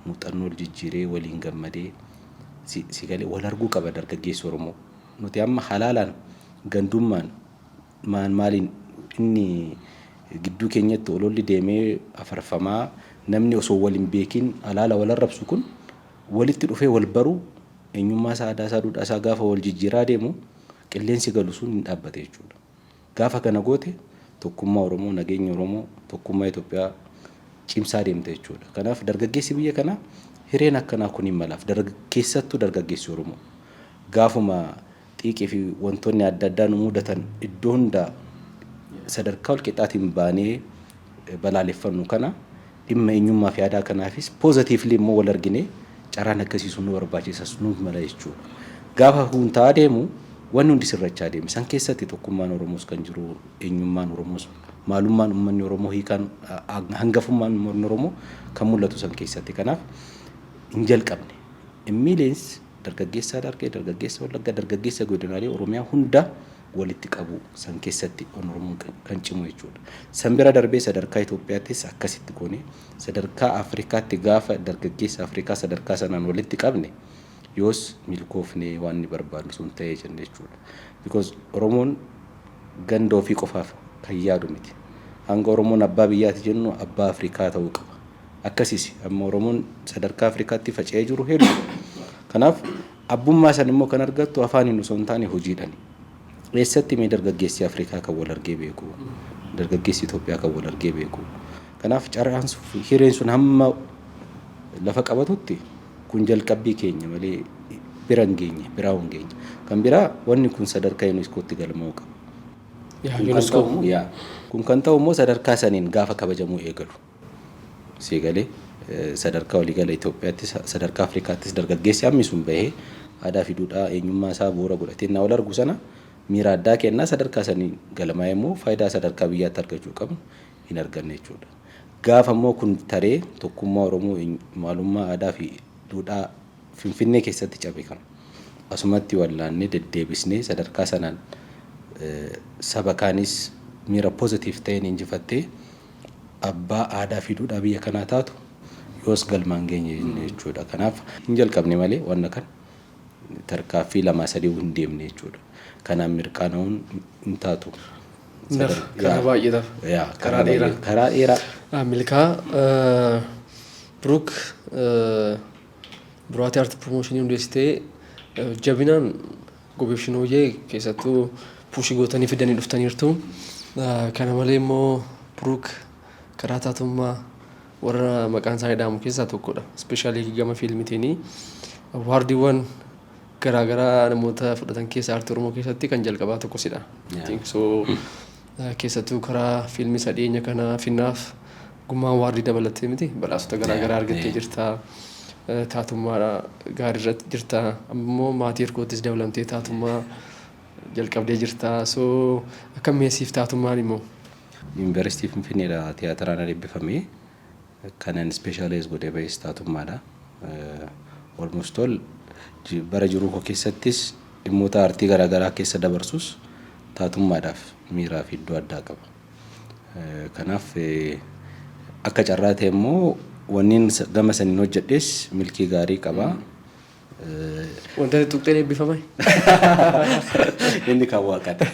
muuxannoo jijjiiree waliin gammadee si galee wal arguu qaba dargaggeessi Oromoo. Nuti amma halaalaan gandummaan maaliin inni gidduu keenyatti ololli deemee afarfamaa namni osoo waliin beekin halaala wal arrabsu kun walitti dhufee wal baruu eenyummaa isaa aadaa isaa duudhaa isaa gaafa wal jijjiiraa deemu qilleensi galu sun hin dhaabbate jechuudha. Gaafa kana goote tokkummaa Oromoo nageenya Oromoo tokkummaa Itoophiyaa cimsaa deemte jechuudha. Kanaaf dargaggeessi biyya kanaa hireen akkanaa kun hin malaaf keessattuu dargaggeessi Oromoo gaafuma xiiqii fi wantoonni adda addaa nu mudatan iddoo hundaa sadarkaa walqixaatiin baanee balaaleffannu kana dhimma eenyummaa fi aadaa kanaafis poozitiivli immoo wal argine carraan akkasiisu nu barbaachisas nu mala jechuudha. Gaafa kun ta'aa deemu wanni hundi sirrachaa deeme san keessatti tokkummaan Oromoos kan jiru eenyummaan Oromoos maalummaan uummanni Oromoo hiikaan hangafummaan uummanni Oromoo kan mul'atu san keessatti kanaaf hin jalqabne immiileens dargaggeessaa dargee dargaggeessa Wallaggaa dargaggeessa godinaalee Oromiyaa hunda walitti qabu san keessatti Oromoon kan cimu jechuudha. San bira darbee sadarkaa Itoophiyaattis akkasitti goone sadarkaa Afrikaatti gaafa dargaggeessa Afrikaa sadarkaa sanaan walitti qabne yoos milkoofne waan ni barbaadu sun ta'ee jenne jechuudha. Because Oromoon ganda ofii qofaaf kan yaadu miti. Hanga Oromoon abbaa biyyaati jennu abbaa Afrikaa ta'uu qaba. Akkasiis amma Oromoon sadarkaa Afrikaatti faca'ee jiru hedduu. Kanaaf abbummaa san immoo kan argattu afaaniin osoo hin taane hojiidhaan. Eessatti mee dargaggeessi Afrikaa kan wal argee beeku dargaggeessi Itoophiyaa kan wal argee beeku. Kanaaf carraan hireen sun hamma lafa qabatutti kun jalqabbii keenya malee bira hin geenye biraa hin geenye. Kan biraa wanni kun sadarkaa UNESCOtti galmaa'uu qaba. Kun kan ta'u immoo sadarkaa saniin gaafa kabajamuu eegalu. Seegalee sadarkaa waliigala Itoophiyaattis sadarkaa Afrikaattis dargaggeessi hammi sun bahee aadaa fi duudhaa eenyummaa isaa bu'uura godhatee na wal argu sana miira addaa kennaa sadarkaa sanii galmaa'ee immoo faayidaa sadarkaa biyyaatti argachuu qabnu hin arganne jechuudha. Gaafa immoo kun taree tokkummaa Oromoo maalummaa aadaa fi duudhaa Finfinnee keessatti cabe kan asumatti wallaannee deddeebisnee sadarkaa sanaan saba kaanis miira poozitiif ta'een injifattee abbaa aadaa fi duudhaa biyya kanaa taatu yoos galmaan geenye jechuudha. Kanaaf hin jalqabne malee wanna kan tarkaaffii 2-3 hin deemne jechuudha. Kanaan mirqaana'uun hin taatu. Karaa baay'eedhaaf. Karaa dheeraa. Milkaa Biruuk Biraatii Aartii Piroomooshinii hundeessitee jabinaan gobeef shinooyyee keessattuu puushii gootanii fidanii dhuftaniirtu. Kana malee immoo Biruuk karaa taatummaa warra maqaan isaa jedhamu keessaa tokkodha. Ispeeshaalii gama fiilmiitiini. Awaardiiwwan garaagaraa namoota fudhatan keessaa aartii Oromoo keessatti kan jalqabaa tokkosidha. Keessattuu karaa fiilmii sadheenya kana finnaaf gummaan waardii dabalatee miti badhaasota garaagaraa argattee jirta. Taatummaa gaarii irratti jirta. Ammoo maatii hirkoottis dabalamtee taatummaa jalqabdee jirta. Akka meesiif taatummaan immoo. Yuunivarsiitii Finfinneedha tiyaatiraan eebbifamee kanan ispeeshaalaayis godhee ba'es taatummaadha. Almost all bara jiruu koo keessattis dhimmoota aartii garaagaraa keessa dabarsus taatummaadhaaf miiraa fi iddoo addaa qaba. Kanaaf akka carraa ta'e immoo wanniin gama saniin hojjedhes milkii gaarii qaba. Wanta tuqxeen eebbifame? Inni kan waaqati.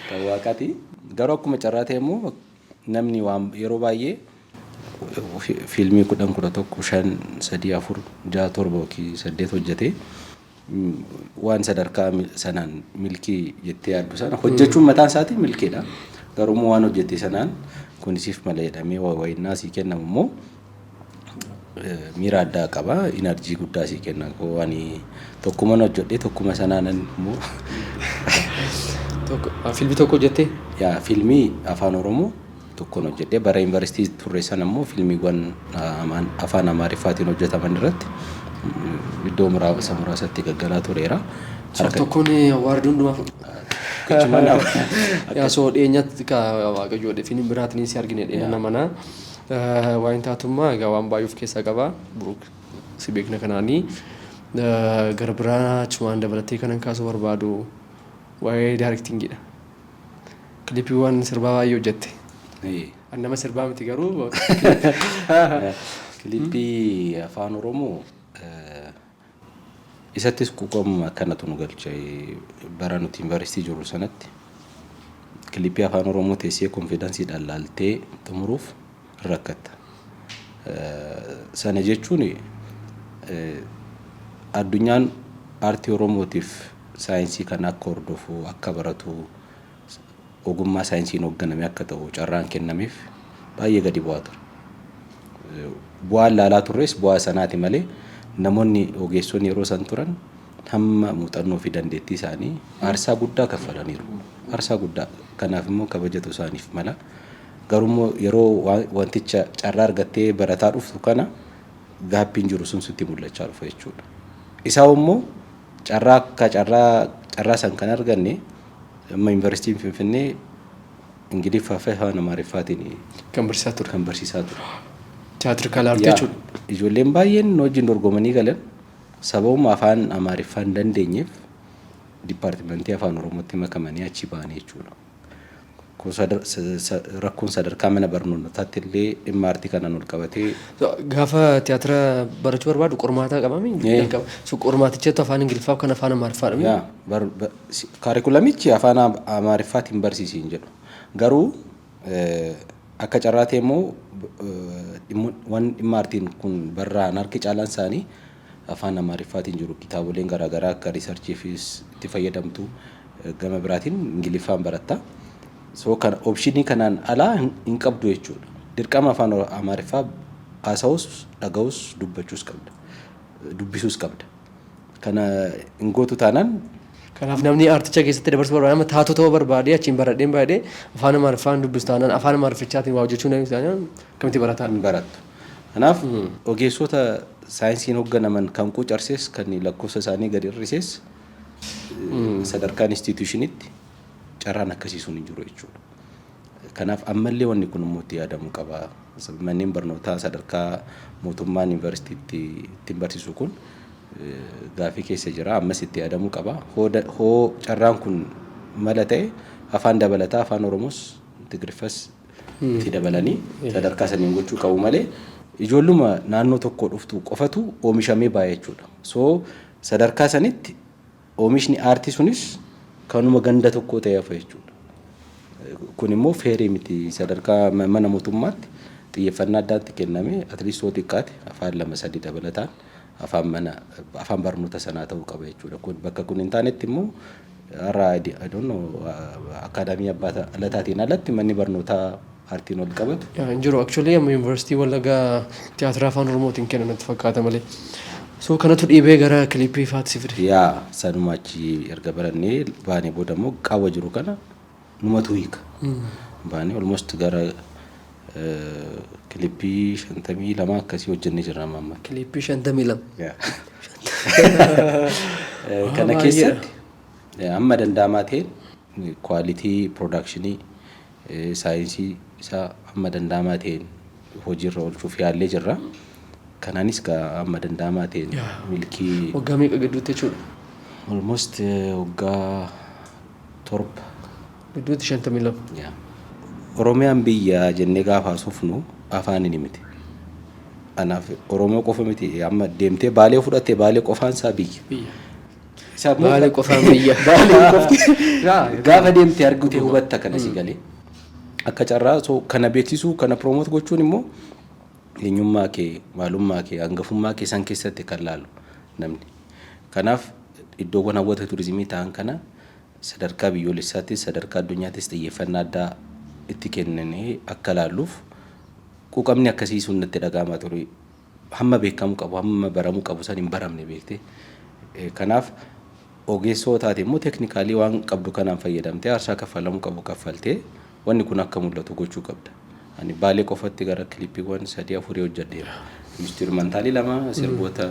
Kan waaqati. Garuu akkuma carraa ta'e immoo namni yeroo baay'ee fiilmii 10, 11, 5, 3, 4, 6, 7 yookiin 8 hojjetee waan sadarkaa sanaan milkii jettee yaaddu sana hojjechuun mataan isaatii milkiidha. Garuu waan hojjette sanaan kunisiif malee jedhamee wayinnaa sii kennamu immoo miira addaa qaba. Inarjii guddaa sii kenna. Waan tokkuma hojjedhee tokkuma sanaan immoo fiilmii tokko hojjettee? Fiilmii afaan Oromoo tokkoon hojjedhee bara yuunivarsiitii turre sana immoo fiilmiiwwan afaan Amaariffaatiin hojjetaman irratti iddoo muraasatti gaggalaa tureera. Tokkoon awaardii hundumaaf. Soo dhiyeenyatti waaqayyoo fiilmii biraatiin si argine dheerana manaa. Waa'in taatummaa egaa waan baay'ee of keessaa qaba. Biruuk si beekna kanaanii gara biraa achumaan dabalatee kanan kaasuu barbaadu waa'ee daayirektiingiidha. Kilipiiwwan sirbaa baay'ee hojjette. Nama sirbaa miti garuu. Kilipii afaan Oromoo isattis quuqama akkanatu nu galchee bara nuti yuunivarsiitii jirru sanatti kilipii afaan Oromoo teessee konfidansiidhaan laaltee xumuruuf rakkatta. Sana jechuun addunyaan aartii Oromootiif saayinsii kan akka hordofu akka baratu ogummaa saayinsiin hoogganame akka ta'u carraan kennameef baay'ee gadi bu'aa ture. Bu'aan laalaa turres bu'aa sanaati malee namoonni ogeessonni yeroo san turan hamma muuxannoo fi dandeettii isaanii aarsaa guddaa kaffalaniiru. Aarsaa guddaa kanaaf immoo kabajatu isaaniif mala. Garuu yeroo wanticha carraa argattee barataa dhuftu kana gaabbiin jiru sun sitti mul'achaa dhufa jechuudha. Isaa immoo carraa san kan arganne amma yuunivarsiitiin Finfinnee Ingiliffaa fi afaan Amaariffaatiin kan barsiisaa ture. Tiyaatirikaal aartii jechuudha. Ijoolleen baay'een wajjin dorgomanii galan sababuma afaan Amaariffaa hin dandeenyeef dipaartimentii afaan Oromootti makamanii achi ba'anii jechuudha. Rakkoon sadarkaa mana barnootaatti illee dhimma aartii kanaan ol qabatee. Gaafa tiyaatira barachuu barbaadu qormaataa qabami. Qormaatichatti afaan Ingiliffaa kan afaan Amaariffaadha. Kaarikulamichi afaan Amaariffaatiin barsiisiin jedhu. Garuu akka carraa ta'e immoo waan dhimma aartiin kun barraan harki caalaan isaanii afaan Amaariffaatiin jiru. Kitaaboleen garaagaraa akka riisarchiifis itti fayyadamtu gama biraatiin Ingiliffaan baratta. Kan opshinii kanaan alaa hin qabdu jechuudha. Dirqama afaan Amaariffaa haasa'uus, dhaga'uus, dubbisuus qabda. Kana hin gootu taanaan. Kanaaf namni aarticha keessatti dabarsuu barbaade taatoo ta'uu barbaade achiin baradheen baay'ee afaan Amaariffaan dubbisu taanaan afaan Amaariffichaatiin waa hojjechuu danda'u taanaan akkamitti barataa? Hin barattu. Kanaaf ogeessota saayinsiin hoogganaman kan quucarsees kan lakkoofsa isaanii gadi hir'isees sadarkaa instituushinitti carraan akkasiisuun hin jiru jechuudha. Kanaaf ammallee wanni kun immoo itti yaadamuu qaba. Manneen barnootaa sadarkaa mootummaan yuunivarsiitiitti ittiin barsiisu kun gaafii keessa jira. Ammas itti yaadamuu qaba. Hoo carraan kun mala ta'e afaan dabalataa afaan Oromoos Tigiriffas itti dabalanii sadarkaa saniin gochuu qabu malee ijoolluma naannoo tokko dhuftu qofatu oomishamee baay'ee jechuudha. So sadarkaa sanitti oomishni aartii sunis kanuma ganda tokko ta'e hafa jechuudha. Kun immoo feerii miti sadarkaa mana mootummaatti xiyyeeffannaa addaatti kenname at least yoo xiqqaate afaan 2-3 dabalataan afaan barnoota sanaa ta'uu qaba jechuudha. Kun bakka kun hin taanetti immoo har'a I don't know akaadaamii abbaa alataatiin alatti manni barnootaa aartiin ol qabatu. Injiru actually amma yuunivarsiitii Wallaggaa tiyaatira afaan Oromootiin kennan natti fakkaata malee. So kanatu dhiibee gara kilipii faatti fide. Yaa sanuma achi erga barannee baanee booda immoo qaawwa jiru kana numatu hiika. Baanee almost gara kilipii 52 akkasii hojjennee jirra amma. Kilipii 52. Kana keessatti amma danda'amaa ta'een quality productionii saayinsii isaa amma danda'amaa ta'een hojiirra oolchuuf yaallee jirra. Kanaanis amma danda'amaa ta'een milkii waggaa meeqa gidduutti jechuudha? Almost waggaa 7 gidduutti 52. Oromiyaan biyya jennee gaafa haasofnu afaan inni miti. Anaaf Oromoo qofa miti amma deemtee Baalee fudhattee Baalee qofaan isaa biyya. Baalee qofaan biyya. Gaafa deemtee argitee hubatta kana si galee. Akka carraa kana beeksisuu kana promote gochuun immoo eenyummaa kee maalummaa kee hangafummaa kee san keessatti kan laalu namni. Kanaaf iddoowwan hawwata turizimii ta'an kana sadarkaa biyyoolessaattis sadarkaa addunyaattis xiyyeeffannaa addaa itti kennanii akka laalluuf quuqamni akkasii sun natti dhaga'amaa ture. Hamma beekamuu qabu hamma baramuu qabu san hin baramne beekte. Kanaaf ogeessoo taate immoo teeknikaalii waan qabdu kanaan fayyadamtee aarsaa kaffalamuu qabu kaffaltee wanni kun akka mul'atu gochuu qabda. Ani Baalee qofatti gara kilipiiwwan 3-4 hojjedheera. Instrumentaalii 2 sirboota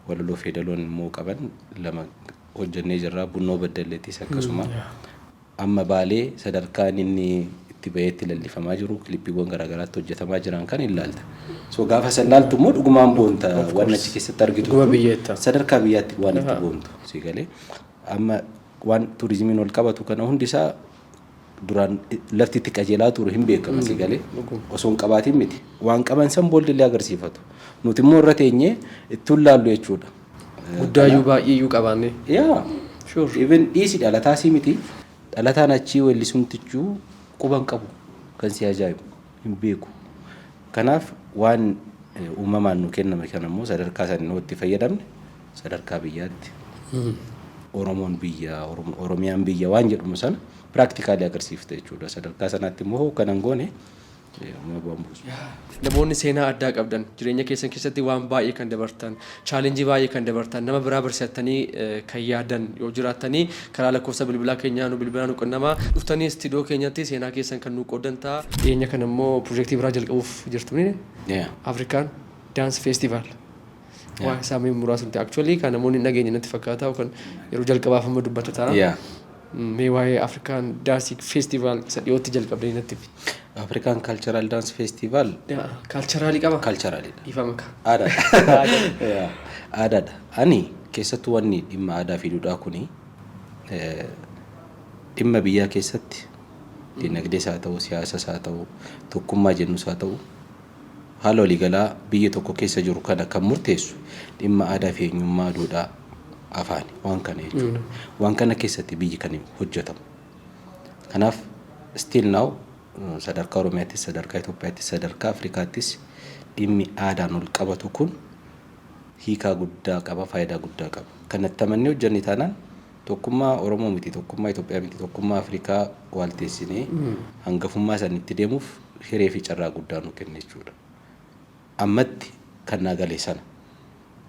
walaloo feedaloon immoo qaban 2 hojjennee jirra. Bunnoo Baddalleettis akkasuma amma Baalee sadarkaan inni itti baheetti lallifamaa jiru kilipiiwwan garaagaraatti hojjetamaa jiran kan ilaalta. So gaafa san laaltu immoo dhugumaan boonta waan achi keessatti argitu sadarkaa biyyaatti waan itti boontu si galee amma waan turizimiin ol qabatu kana hundisaa duraan lafti itti qajeelaa ture hin beekama si galee osoo hin qabaatiin miti waan qaban san boollee agarsiifatu nuti immoo irra teenyee itti laallu jechuudha. Guddaayyuu baay'eeyyuu qabaanne. Sure. Even dhiisi dhalataasii miti dhalataan achii weellisumtichuu quban qabu kan si ajaa'ibu hin beeku. Kanaaf waan uumamaan nu kenname kana immoo sadarkaa san itti fayyadamne sadarkaa biyyaatti Oromoon biyya Oromiyaan biyya waan jedhamu sana practically agarsiifte jechuudha. Sadarkaa sanaatti immoo kanan goone namoonni seenaa addaa qabdan jireenya keessan keessatti waan baay'ee kan dabartan chaalenjii baay'ee kan dabartan nama biraa barsiisattanii kan yaadan yoo jiraattanii karaa lakkoofsa bilbilaa keenyaa nu bilbilaa nu qunnamaa dhuftanii istiidiyoo keenyatti seenaa keessan kan nu qoodan ta'a. Dhiyeenya kana immoo piroojeektii biraa jalqabuuf jirtu ni Afrikaan Daans Feestivaal. Waa isaanii muraasni actually kan namoonni hin dhageenye natti fakkaata yookaan yeroo jalqabaaf amma dubbata ta'a. Mee waa'ee Afrikaan Daans Feestivaal isa dhiyootti jalqabdee natti. African Cultural Dance Festival. Culturally qaba. Culturally. Ifama ka. Aadaadha. Ani keessattuu wanni dhimma aadaa fi duudhaa kuni dhimma biyyaa keessatti dinagdees haa ta'u siyaasas haa ta'u tokkummaa jennus haa ta'u haala waliigalaa biyya tokko keessa jiru kana kan murteessu dhimma aadaa fi eenyummaa duudhaa afaan waan kana jechuudha. Waan kana keessatti biyyi kan hojjetamu. Kanaaf still now sadarkaa Oromiyaattis sadarkaa Itoophiyaattis sadarkaa Afrikaattis dhimmi aadaan ol qabatu kun hiikaa guddaa qaba faayidaa guddaa qaba. Kanatti amannee hojjannee taanaan tokkummaa Oromoo miti tokkummaa Itoophiyaa miti tokkummaa Afrikaa walteessinee hangafummaa sanitti deemuuf hiree fi carraa guddaa nu kenna jechuudha. Ammatti kan naagalee sana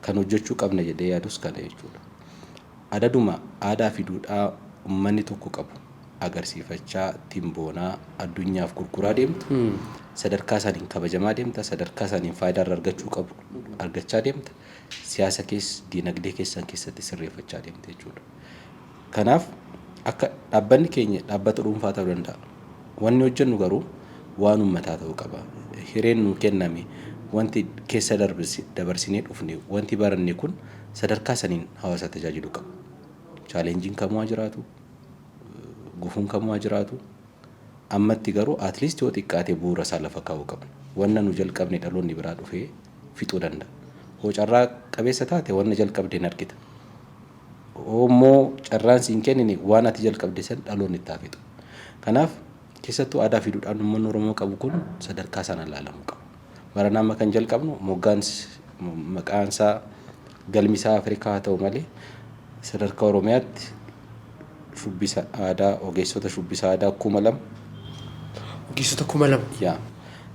kan hojjechuu qabna jedhee yaadus kana jechuudha. Adaduma aadaa fi duudhaa uummanni tokko qabu agarsiifachaa timboonaa addunyaaf gurguraa deemtu sadarkaa isaaniin kabajamaa deemta sadarkaa isaaniin faayidaa argachuu qabu argachaa deemta siyaasa keessa dinagdee keessan keessatti sirreeffachaa deemta jechuudha. Kanaaf akka dhaabbanni keenya dhaabbata dhuunfaa ta'uu danda'a. Wanni hojjennu garuu waan uummataa ta'uu qaba. Hireen nu kenname wanti keessa dabarsinee dhufne wanti baranne kun sadarkaa saniin hawaasa tajaajiluu qaba. chaalenjiin kamuu jiraatu gufuun kamuu jiraatu ammatti garuu at least yoo xiqqaate bu'uura isaa lafa kaa'uu qabna. Wanna nu jalqabne dhaloonni biraa dhufee fixuu danda'a. Hoo carraa qabeessa taate wanna jalqabde hin argita. Immoo carraan siin kennine waan ati jalqabde san dhaloonni itti fixu. Kanaaf keessattuu aadaa fi duudhaan uummanni Oromoo qabu kun sadarkaa sana ilaalamuu qaba. Baranaa amma kan jalqabnu maqaan isaa galmisaa Afrikaa ta'u malee sadarkaa Oromiyaatti shubbisa aadaa ogeessota shubbisa aadaa 2,000 ogeessota 2,000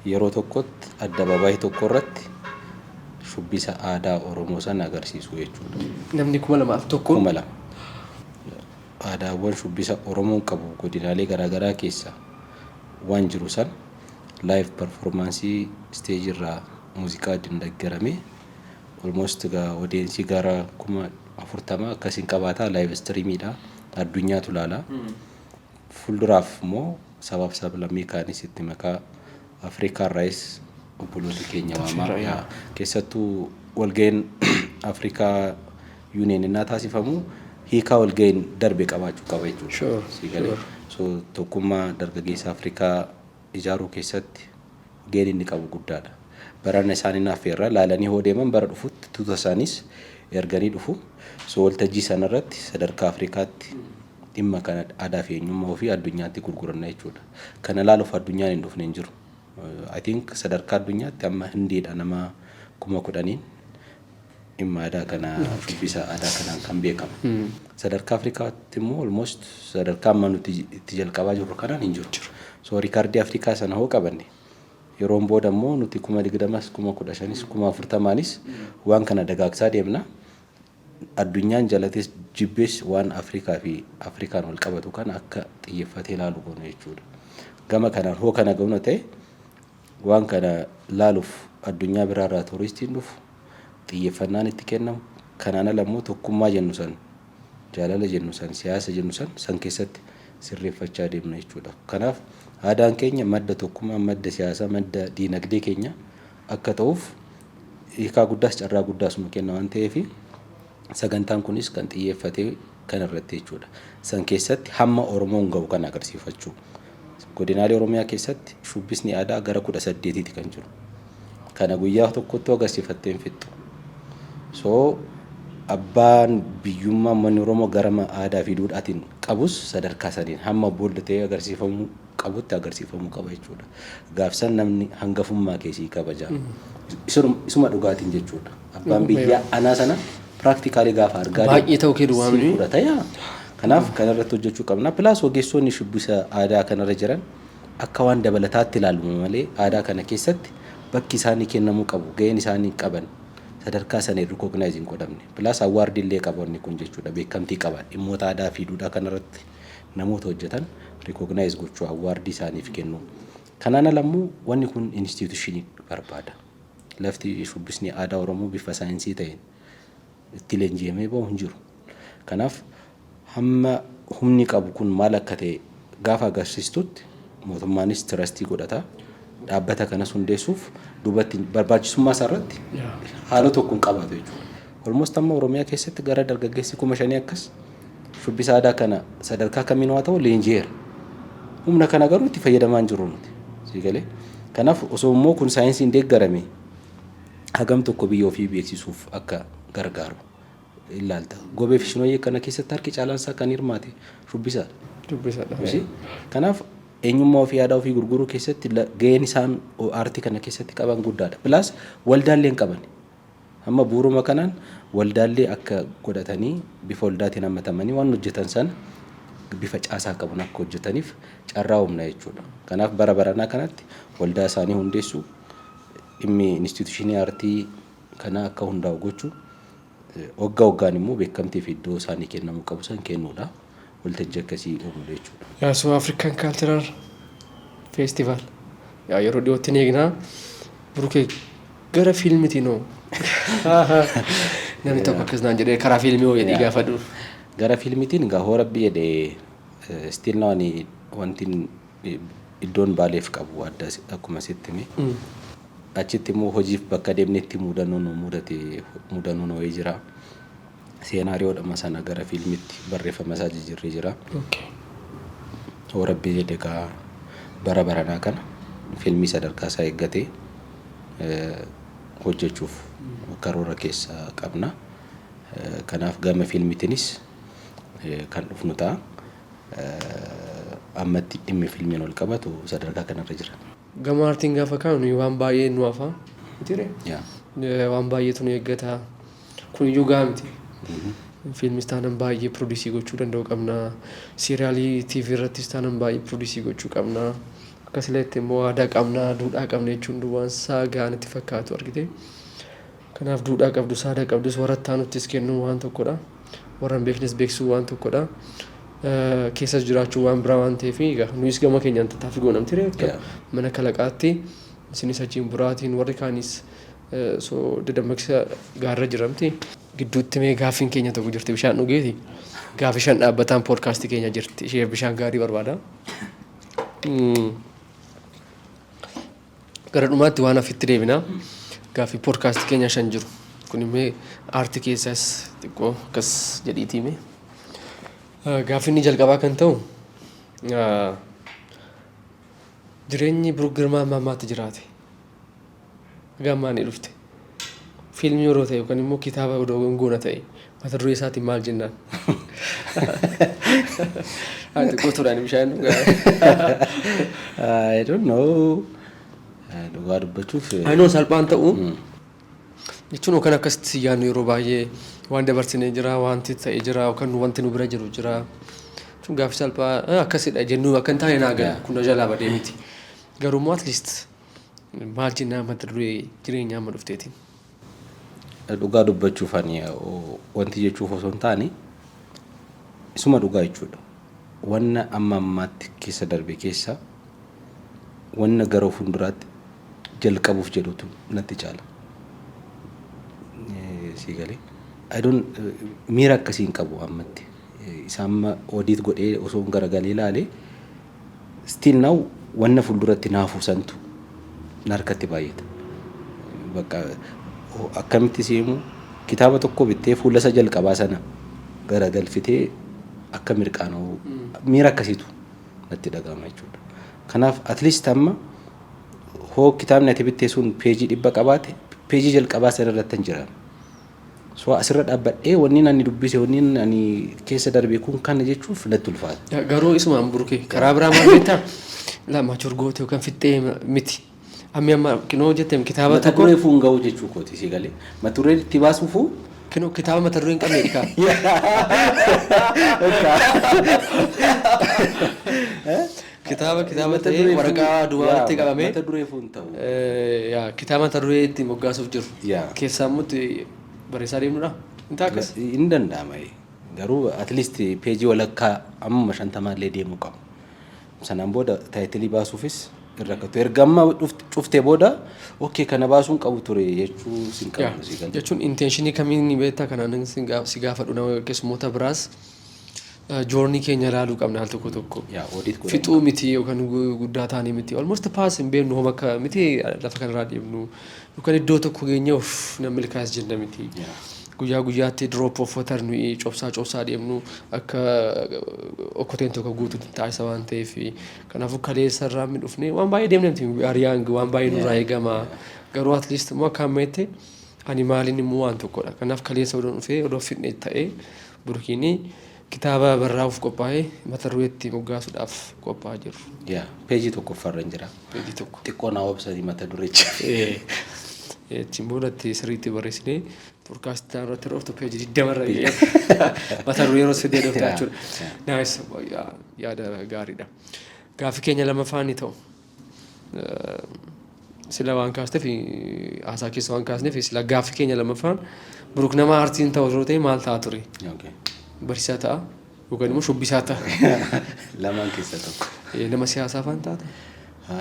yeroo tokkotti addabaabaayii tokko irratti shubbisa aadaa Oromoo sana agarsiisu jechuudha. Namni 2,000 tokko 2,000 aadaawwan shubbisa Oromoon qabu godinaalee garaagaraa keessa waan jiru san live performaansii stage irraa muuziqaa deeggaramee almost odeensi gara 40,000 akkasiin qabaataa live streamiidha addunyaatu ilaala. Fuulduraaf immoo sabaaf sablammii kaanis itti makaa Afrikaan raayis obboloota keenya waamaa keessattuu walga'een Afrikaa Union innaa taasifamu hiikaa walga'een darbe qabaachuu qaba jechuudha. So tokkummaa dargaggeessa Afrikaa ijaaruu keessatti gaheen inni qabu guddaadha. Barana isaanii naafeerra laalanii hoo deeman bara dhufutti tuuta isaanis erganii dhufu. So waltajjii sanarratti sadarkaa Afrikaatti dhimma kana aadaa fi eenyummaa ofii addunyaatti gurguranna jechuudha. Kana laaluuf addunyaan hin dhufne hin jiru. I think sadarkaa addunyaatti amma Hindiidha nama 10,000 dhimma aadaa kana shubbisa aadaa kanaan kan beekamu. Sadarkaa Afrikaatti immoo almost sadarkaa amma nuti itti jalqabaa jirru kanaan hin jiru. So riikaardii Afrikaa sana hoo qabanne yeroon booda immoo nuti 20,000s 15,000s 40,000s waan kana dagaagsaa deemna. Addunyaan jalates jibbees waan Afrikaa fi Afrikaan wal qabatu kan akka xiyyeeffatee ilaalu goona jechuudha. Gama kanaan hoo kana ga'uuna ta'e waan kana laaluuf addunyaa biraarraa tuuristiin dhufu xiyyeeffannaan itti kennamu kanaan ala immoo tokkummaa jennu san jaalala jennu san siyaasa jennu san keessatti sirreeffachaa deemna jechuudha. Kanaaf aadaan keenya madda tokkummaa madda siyaasaa madda diinagdee keenya akka ta'uuf hiikaa guddaas carraa guddaas nu kenna waan ta'eef sagantaan kunis kan xiyyeeffatee kan irratti jechuudha. San keessatti hamma Oromoon ga'u kan agarsiifachuu. Godinaalee Oromiyaa keessatti shubbisni aadaa gara 18 kan jiru. Kana guyyaa tokkotti agarsiifattee hin fixxu. So abbaan biyyummaa manni Oromoo gara aadaa fi duudhaatiin qabus sadarkaa sadiin hamma boolla ta'ee agarsiifamuu qabutti agarsiifamuu qaba jechuudha. Gaafsan namni hangafummaa keessii kabaja. Isuma dhugaatiin jechuudha. Abbaan biyyaa anaa sana practically gaafa argaa baay'ee ta'uu keedu waamni fudhataya. Kanaaf kana irratti hojjechuu qabna. Plus ogeessonni shubbisa aadaa kanarra jiran akka waan dabalataatti ilaalu malee aadaa kana keessatti bakki isaanii kennamuu qabu gaheen isaanii qaban sadarkaa sana recognize hin godhamne. Plus award illee qabanni kun jechuudha beekamtii qaban dhimmoota aadaa fi duudhaa kanarratti namoota hojjetan recognize gochuu award isaaniif kennu. Kanaan alammoo wanni kun institution barbaada. Lafti shubbisni aadaa Oromoo bifa saayinsii ta'een itti leenji'amee bahu hin jiru. Kanaaf hamma humni qabu kun maal akka ta'e gaafa agarsiistutti mootummaanis tirastii godhata. Dhaabbata kanas hundeessuuf duubatti barbaachisummaa isaarratti haala tokkoon qabaatu jechuudha. Almost amma Oromiyaa keessatti gara dargaggeessi 5,000 akkas shubbisa aadaa kana sadarkaa kamiin haa ta'u leenji'eera. Humna kana garuu itti fayyadamaa hin jirru nuti. Siigalee. Kanaaf osoo immoo kun saayinsiin deeggarame hagam tokko biyya ofii beeksisuuf akka gargaaru ilaalta. Gobee fi Shinooyyee kana keessatti harki caalaan isaa kan hirmaate shubbisaadha. Kanaaf eenyummaa ofii aadaa ofii gurguruu keessatti gaheen isaan aartii kana keessatti qaban guddaadha. Plus waldaallee qaban. Amma bu'uuruma kanaan waldaallee akka godhatanii bifa waldaatiin hammatamanii waan hojjetan sana bifa caasaa qaban akka hojjetaniif carraa humna jechuudha. Kanaaf bara baranaa kanatti waldaa isaanii hundeessuu dhimmi instituushinii aartii kana akka hundaa'u gochuu waggaan immoo beekamtii fi iddoo isaanii kennamuu qabu san kennuudha. Waltajjii akkasii uumuu jechuudha. So African Cultural Festival yeroo dhiyootti ni eegnaa burukee gara fiilmiitiin hoo namni tokko akkas naan jedhee karaa fiilmii hoo jedhee gaafadhu. Gara fiilmiitiin gaahoo rabbi jedhee still naani wanti iddoon baaleef qabu adda akkuma sitti hime. Achitti immoo hojiif bakka deemnetti mudannoon wayii jira. seenaariyoodhuma sana gara fiilmiitti barreeffama isaa jijjiirree jira. Rabbii jedhe kaa bara baranaa kana fiilmii sadarkaa isaa eeggatee hojjechuuf karoora keessa qabna. Kanaaf gama fiilmiitiinis kan dhufnu ta'a. Ammatti dhimmi fiilmiin ol qabatu sadarkaa kanarra jira. Gama aartiin gaafa kaanu waan baay'ee nu hafa. Waan baay'eetu nu eeggata. Kun iyyuu gaamti. Fiilmis taanaan baay'ee produusii gochuu danda'u qabna. Siiriyaalii TV irrattis taanaan baay'ee produusii gochuu qabna. Akkasumas immoo aadaa qabna, duudhaa qabna jechuun waan saagaa natti fakkaatu argite. Kanaaf duudhaa qabdu, aadaa qabdus warra taanuttis kennu waan tokkodha. Warra hin beeknes beeksisuu waan tokkodha. Keessas jiraachuu waan biraa waan ta'eef nuyis gama keenyaan tattaaffii goonamti mana kalaqaatti isinis achiin buraatiin warri kaanis dadammaqiinsa gaarra jiramti. Gidduutti mee gaaffiin keenya tokko jirti bishaan dhugeeti. Gaaffii shan dhaabbataan poodkaastii keenya jirti. Ishee bishaan gaarii barbaada. Gara dhumaatti waan hafitti deebina. Gaaffii poodkaastii keenya shan jiru. Kun immoo aartii keessas xiqqoo akkas jedhiitiime. Gaaffii inni jalqabaa kan ta'u jireenyi Biruuk Girmaa ammaatti jiraate gammaanii dhufte fiilmii yeroo ta'e yookaan immoo kitaaba odoo goona ta'e mata duree isaatiin maal jennaan? Xiqqootuudhaan bishaan I don't know. Dhugaa dubbachuuf. Ayinoon salphaan ta'u jechuun yookaan akkasitti yaadnu yeroo baay'ee waan dabarsinee jira, wanti ta'ee jira yookaan wanti nu bira jiru jira. Kun gaaffii salphaa akkasidha jennu akka hin taane naaga kun jalaa badee miti. Garuu at least maal jennaan mata duree jireenyaa amma dhufteetiin. Dhugaa dubbachuuf ani wanti jechuuf osoo hin taane isuma dhugaa jechuudha. Wanna amma ammaatti keessa darbe keessa wanna gara fuulduraatti jalqabuuf jedhutu natti caala. Siigalee. I don't miira akkasiin qabu ammatti. Isaan oodiit godhee osoo garagalee ilaalee still now wanna fuulduratti naafuu santu narkatti baay'ata. Bakka akkamitti seemu kitaaba tokko bittee fuula isa jalqabaa sana garagalfitee akka mirqaana'u miira akkasiitu natti dhaga'ama jechuudha. Kanaaf at least amma hoo kitaabni ati bittee sun peejii 100 qabaate peejii jalqabaa sana irratti hin jiran. So asirra dhaabbadhee wanni ani dubbise wanni ani keessa darbe kun kana jechuuf natti ulfaata. Garuu isuma Biruukee karaa biraa maal beektaa? Lama chorgootee yookaan fixxee miti. Amma kinoo jetteem kitaaba tokko. Mata duree fuunga'uu jechuu kooti si galee. Mata duree itti baasuufuu. Kinoo kitaaba mata duree hin qabne dhikaa. Kitaaba ta'ee waraqaa duwwaatti qabamee. Mata duree fuun ta'u. Kitaaba mata duree itti moggaasuuf jiru. Keessaa immoo barreessaa deemnudha. Intaakkas. Hin danda'ama. Garuu at least peejii walakkaa amma 50 illee deemuu qabu. Sanaan booda taayitilii baasuufis irrakkatu. Erga amma cuftee booda okay kana baasuun qabu ture jechuu sin qabu. Jechuun intentionii kamiin beektaa kanaan si gaafadhu nama keessummoota biraas journey keenya ilaaluu qabna al tokko. Fixuu miti yookaan guddaa taanii miti. Almost pass hin beeknu homa akka miti lafa kanarraa deemnu yookaan iddoo tokko geenyuuf nama milkaa'es jenna miti. Guyyaa guyyaatti drop of water nuyi cobsaa deemnu akka okkoteen tokko guutuutti taasisa waan ta'eef kanaafuu kaleessa irraa min dhufne waan baay'ee deemne miti ariyaan waan baay'ee nurraa eegama. Garuu at least immoo akka ammeette ani maaliin immoo waan tokkodha. Kanaaf kaleessa odoo dhufee odoo fitne ta'ee Biruukiin kitaaba barraa'uuf qophaa'ee mata dureetti moggaasuudhaaf qophaa'aa jiru. Peejii tokko farra hin jira. Peejii tokko. Xiqqoo naa obsanii mata dureecha. Ittiin boodatti sirriitti barreessinee poodkaastii irratti rooftu peejii 20 mata duree yeroo fidee dhuftaa jechuudha. Naayis yaada gaariidha. Gaaffii keenya lamaffaan ni ta'u. Sila waan kaasteef haasaa keessa waan kaasneef sila gaaffii keenya lamaffaan Biruuk nama aartiin ta'u yeroo ta'e maal ta'a ture? Barsiisaa ta'a yookaan immoo shubbisaa ta'a. Lamaan keessa tokko. Nama siyaasaa faan taata?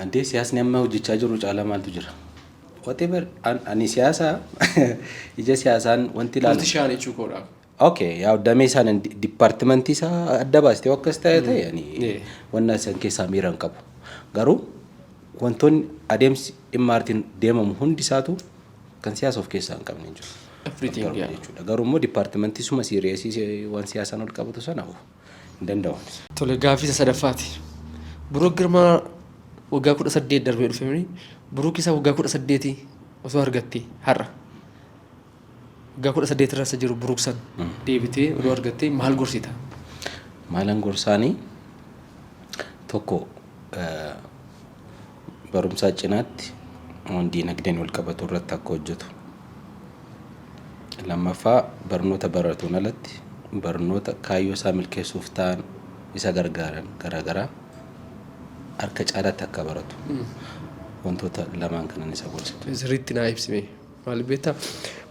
Andee siyaasni amma hojjechaa jiru caalaa maaltu jira? Whatever ani siyaasa ija siyaasaan wanti ilaalu. Politishaan jechuu koodha. Okay, yaa damee isaan dipaartimentii isaa adda baastee akkas ta'e ani wanna isaan keessaa miiran qabu. Garuu wantoonni adeemsi dhimma aartiin deemamu hundi isaatu kan siyaasa of keessaa hin qabne jiru. Everything, yeah. jechuudha. Garuu immoo dipaartimentii suma siiriyeesii waan siyaasaan ol qabatu sana hin danda'amu. Tole gaaffii sadaffaati. Buruuk Girmaa waggaa 18 darbee dhufe Buruuk isaa waggaa 18 osoo argatte har'a. Waggaa 18 irra isa jiru Buruuk san deebitee odoo argattee maal gorsita? Maalan gorsaanii tokko barumsaa cinaatti diinagdeen wal qabatu irratti akka hojjetu. Lammaffaa barnoota baratuun alatti barnoota kaayyoo isaa milkeessuuf ta'an isa gargaaran garaagaraa harka caalaatti akka baratu. Wantoota lamaan kanan isa gorsita. Sirriitti naa ibsime. Maal beektaa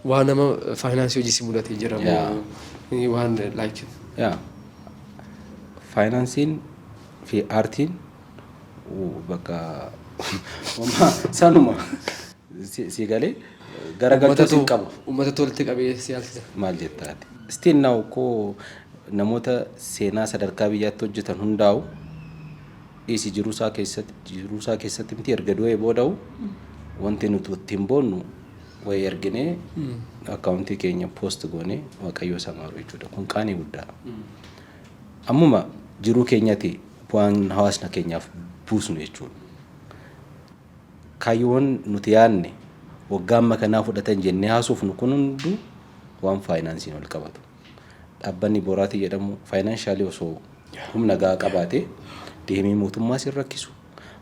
waan nama faayinaansii hojii si mudatee jira moo waan like. Faayinaansiin fi aartiin bakka sanuma si galee garagalchuu sin qabu. Uummata tolti qabee siyaasa. Maal jettaati? Still now koo namoota seenaa sadarkaa biyyaatti hojjetan hundaa'u dhiisi jiruusaa keessatti miti erga du'ee booda'u wanti nuti ittiin boonnu wayii erginee akkaawuntii keenya poost goonee waaqayyoo samaaru jechuudha. Kun qaanii guddaa. Ammuma jiruu keenyatti bu'aan hawaasna keenyaaf buusnu jechuudha. Kaayyoon nuti yaadne waggaa amma kanaa fudhatan jennee haasofnu kun hunduu waan faayinaansiin wal qabatu. Dhaabbanni Booraatii jedhamu faayinaanshaali osoo humna gahaa qabaate deemee mootummaa si rakkisu.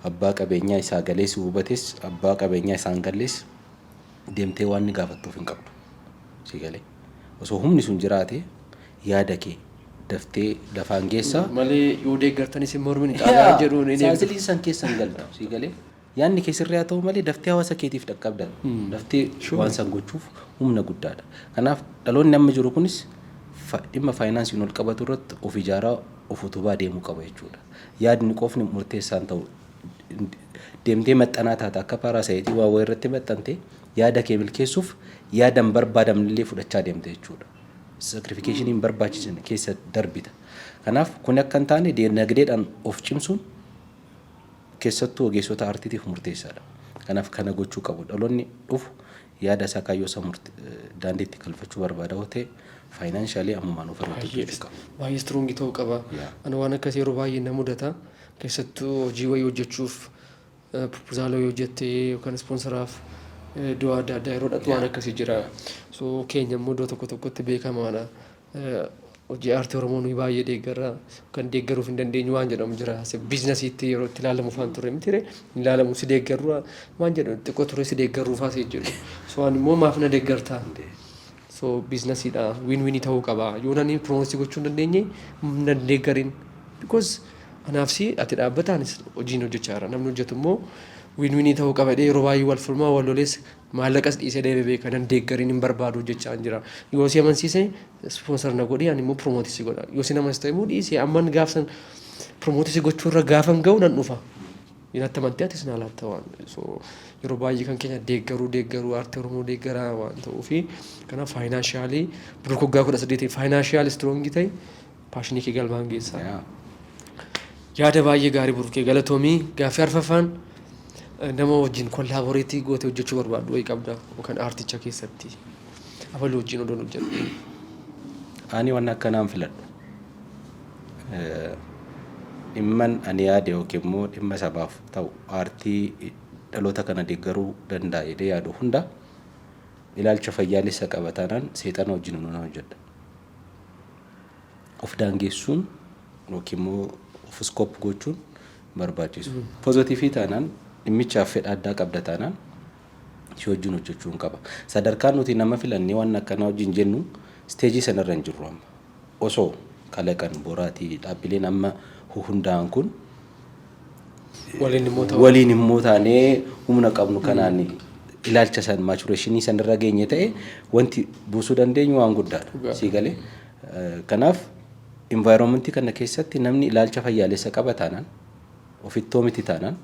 Abbaa qabeenyaa isaa galee si hubates abbaa qabeenyaa isaan gallees deemtee waan ni gaafattuuf hin qabdu. Si galee osoo humni sun jiraate yaada kee daftee lafaan geessaa malee yoo deeggartanis hin mormin qaadaa jedhuun inni saazilii san keessan galta. Si galee yaanni keessirraa ta'u malee daftee hawaasa keetiif dhaqqabdan daftee waan san gochuuf humna guddaadha. Kanaaf dhaloonni amma jiru kunis dhimma faayinaansiin wal qabatu irratti of ijaaraa of utubaa deemuu qaba jechuudha. Yaadni qofni murteessaan ta'u deemtee maxxanaa taata akka paaraasayitii waa wayii irratti maxxante yaada kee milkeessuuf yaadan barbaadamnillee fudhachaa deemte jechuudha. Sacrificationin barbaachisan keessa darbita. Kanaaf kun akka hin taane dinagdeedhaan of cimsuun keessattuu ogeessota aartiitiif murteessaadha. Kanaaf kana gochuu qabu. Dhaloonni dhufu yaada isaa kaayyoo isaa daandiitti galfachuu barbaada yoo ta'e faayinaanshaali ammumaan of irratti hojjechuu qaba. Baay'ee strongii ta'uu qaba. Ani waan akkasii yeroo baay'ee na mudata. Keessattuu hojii wayii hojjechuuf proposaalii wayii hojjettee yookaan ispoonsaraaf iddoo adda addaa yeroo dhaqxu waan akkasii jira. So keenya immoo iddoo tokko tokkotti beekamaadha. Hojii aartii Oromoo nuyi baay'ee deeggarra kan deeggaruuf hin dandeenyu waan jedhamu jira. Biizinasiitti yeroo itti ilaalamu faan turre miti hin ilaalamu si deeggarru waan jedhamu xiqqoo ture si deeggarruuf as jedhu. So ani immoo maaf na deeggartaa? So biizinasiidha win-winii ta'uu qaba. Yoo nani piroomoosii gochuu hin dandeenye na deeggarin. Because anaaf si ati dhaabbataanis hojiin hojjechaa jira. Namni hojjetu immoo win-winii ta'uu qaba. Yeroo baay'ee wal falmaa wal lolees maallaqas dhiisee deemee beeka nan deeggariin hin barbaadu hojjechaa jira. Yoo si amansiise ispoonsar na godhi ani immoo piroomootisi godha. Yoo si namas ta'e immoo dhiisee amman gaafsan piroomootisi gochuurra gaafan ga'u nan dhufa. Inatti amantii atis naa laatta waan. So yeroo baay'ee kan keenya deeggaruu aartii Oromoo deeggaraa waan ta'uufi kanaaf faayinaanshaalii Buruuk waggaa 18 faayinaanshaalii stroongii ta'e paashinii kee galmaan geessaa. Yaada baay'ee gaarii Buruukee galatoomii gaaffii arfaffaan nama wajjin kollaaboreetii gootee hojjechuu barbaadu wayii qabda yookaan aarticha keessatti abaluu wajjin odoon hojjedhu. Ani waan akkanaan filadhu. Dhimman ani yaade yookiin immoo dhimma sabaaf ta'u aartii dhaloota kana deeggaruu danda'a jedhee yaadu hunda ilaalcha fayyaalessa qabatanaan seexana wajjin nuuna hojjedha. Of daangessuun yookiin immoo of iskoop gochuun barbaachisu. Pozitiivii taanaan dhimmichaaf fedha addaa qabda taanaan si wajjin hojjechuun qaba. Sadarkaan nuti nama filannee waan akkanaa wajjin jennu isteejii sanarra hin jirru amma. Osoo kalaqan Booraatii dhaabbileen amma hundaa'an kun waliin immoo taanee humna qabnu kanaan ilaalcha san maatureeshinii sanirra geenye ta'e wanti buusuu dandeenyu waan guddaadha. Si galee kanaaf environmentii kana keessatti namni ilaalcha fayyaalessa qaba taanaan ofittoo miti taanaan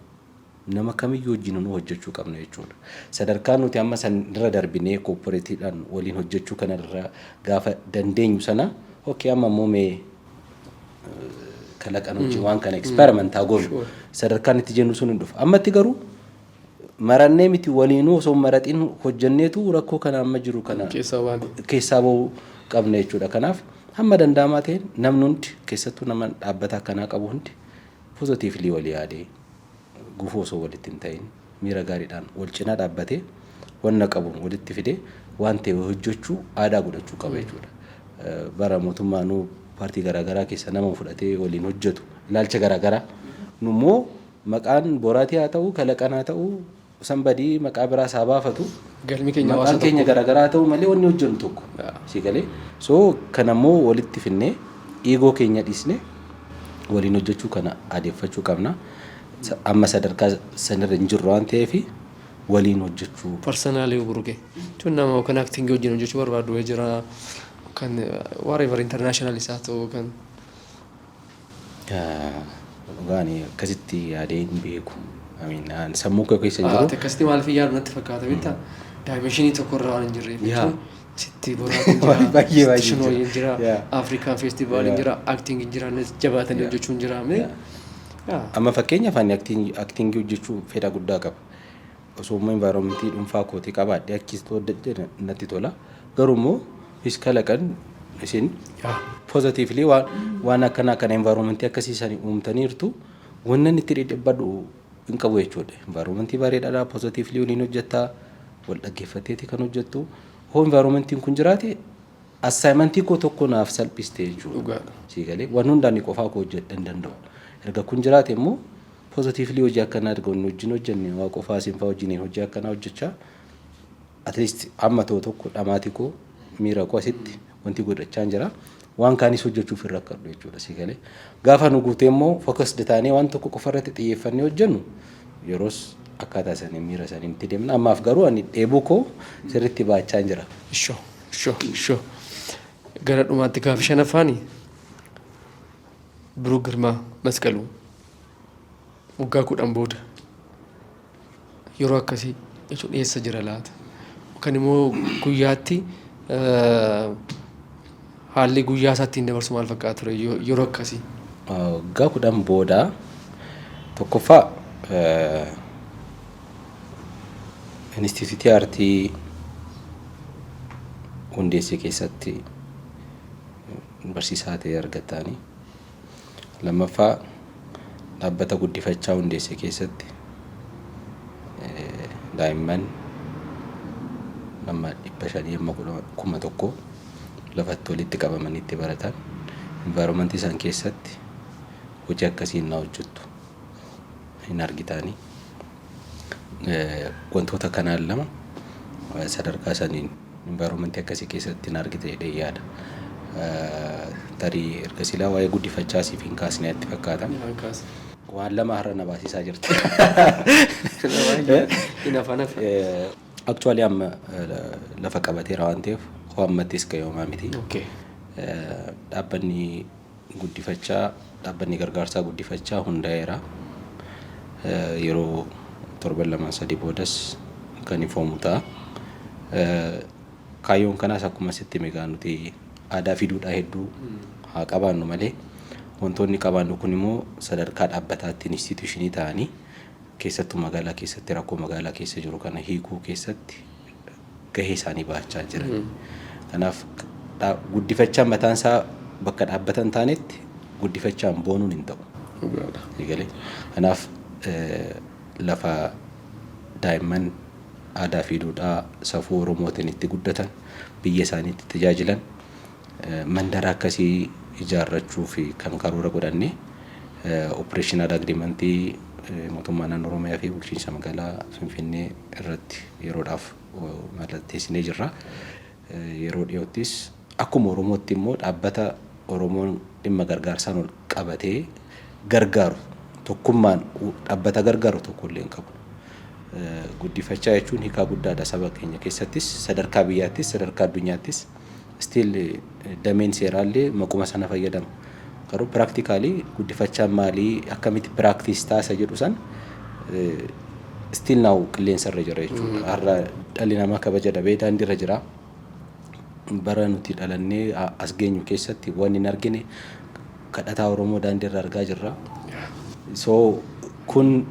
nama kamiyyuu wajjin nu hojjechuu qabna jechuudha. Sadarkaa nuti amma sanirra darbinee koopporeetiidhaan waliin hojjechuu kanarra gaafa dandeenyu sana okay amma immoo mee kalaqan hojii waan kana eksperimentaa goonu sadarkaan itti jennu sun hin dhufu. Ammatti garuu marannee miti waliinuu osoo maraxiin hojjenneetu rakkoo kana amma jiru kana keessaa bahuu qabna jechuudha. Kanaaf hamma danda'amaa ta'een namni hundi keessattuu nama dhaabbata akkanaa qabu hundi poozitiivlii walii yaadee gufuu osoo walitti hin ta'in miira gaariidhaan wal cinaa dhaabbatee wanna qabu walitti fidee waan ta'e hojjechuu aadaa godhachuu qaba jechuudha. Bara mootummaanuu paartii garaagaraa keessa nama fudhatee waliin hojjetu ilaalcha garaagaraa nummoo maqaan boraatii haa ta'u kalaqan haa ta'u sanbadii maqaa biraa isaa baafatu maqaan keenya garaagaraa haa ta'u malee wanni hojjennu tokko si galee so kanammoo walitti finnee dhiigoo keenya dhiisne waliin hojjechuu kana adeeffachuu qabna. Amma sadarkaa sanirra hin jirru waan ta'eef waliin hojjechuu. Personally buruke tun nama kan acting hojjennu hojjechuu barbaadu jira kan whatever international isaa ta'u kan gaani akkasitti yaadee hin beeku. Amiin sammuu koo keessa jiru. Akkasitti maal fi yaadu natti fakkaata bitta dimensionii tokko irraa waan hin jirreef jechuudha. Sitti boraatiin jira, shinooyin jira, Afrikaan festivaaliin jira, acting jira, jabaatanii hojjechuun jira. Amma fakkeenyaaf ani acting hojjechuu fedha guddaa qaba. Osoo immoo environmentii dhuunfaa kootii qabaadhee akkis hojjedhe natti tola. Garuu immoo kalaqan isin positively waan akkana kana environmentii akkasiisan uumtaniirtu wanna itti dhidhibbadhu hin qabu jechuudha. Environmentii bareedaadha, positively waliin hojjettaa, wal dhaggeeffatteeti kan hojjettu. Hoo environmentiin kun jiraate assignmentii koo tokko naaf salphiste jechuudha. Siigalee waan hundaan qofaa koo hojjedha hin danda'u. Erga kun jiraate immoo positively hojii akkanaa erga wajjin hojjenne waa qofaa siinfaa wajjin hojii akkanaa hojjechaa at least amma tokko dhamaatii koo miira koo asitti wanti godhachaa jira waan kaanis hojjechuuf hin rakkadhu jechuudha. Siigalee gaafa nu guutee immoo focused taanee waan tokko qofa irratti xiyyeeffannee hojjennu yeroos akkaataa isaanii miira isaanii itti deemna. Ammaaf garuu ani dheebuu koo sirriitti baachaa jira. Shoo gara dhumaatti gaafa shanaffaani Biruu Girmaa Masqaluu waggaa 10 booda yeroo akkasii jechuun dhiyeessa jira laata yookaan immoo guyyaatti haalli guyyaa isaatti dabarsu maal fakkaata ture yeroo akkasii? Waggaa 10 booda tokkoffaa Instituutii Aartii hundeessee keessatti barsiisaa ta'ee argattaanii. Lammaffaa dhaabbata guddifachaa hundeessee keessatti daa'imman nama 500,000 lafatti walitti qabamanii itti baratan environmentii isaan keessatti hojii akkasiin na hojjettu hin argitaanii. Wantoota kanaan lama sadarkaa saniin environmentii akkasii keessatti hin argite jedhee yaada. Tarii erga silaa waa'ee guddifachaa siif hin kaasne itti fakkaata. Waan lama har'a na baasisaa jirti. Actually amma lafa qabateera waan ta'eef ho'ammattis ga'oomaa miti. Dhaabbanni gargaarsaa guddifachaa hundaa'eera. Yeroo 7-3 boodas kan ifoomu ta'a. Kaayyoon kanaas akkuma sitti meeqa nuti aadaa fi duudhaa hedduu haa qabaannu malee wantoonni qabaannu kun immoo sadarkaa dhaabbataatti instituushinii ta'anii keessattuu magaalaa keessatti rakkoo magaalaa keessa jiru kana hiikuu keessatti gahee isaanii baachaa jiran. Kanaaf guddifachaan mataan isaa bakka dhaabbatan taanetti guddifachaan boonuun hin ta'u. Kanaaf lafa daa'imman aadaa fi duudhaa safuu Oromootiin itti guddatan biyya isaaniitti tajaajilan mandara akkasii ijaarrachuu fi kan karoora godhanne operational agreementii mootummaa naannoo Oromiyaa fi bulchiinsa magaalaa Finfinnee irratti yeroodhaaf mallatteessinee jirra. Yeroo dhiyoottis akkuma Oromootti immoo dhaabbata Oromoon dhimma gargaarsaan ol qabatee gargaaru tokkummaan dhaabbata gargaaru tokko illee hin qabu. Guddifachaa jechuun hiikaa guddaadha saba keenya keessattis sadarkaa biyyaattis sadarkaa addunyaattis still dameen seeraallee maquma sana fayyadama. Garuu practically guddifachaan maalii akkamitti practice taasa jedhu san still now qilleensa irra jira jechuudha. Har'a dhalli namaa kabaja dhabee daandiirra jira. Bara nuti dhalannee as geenyu keessatti waan hin argine kadhataa Oromoo daandiirra argaa jirra. So kun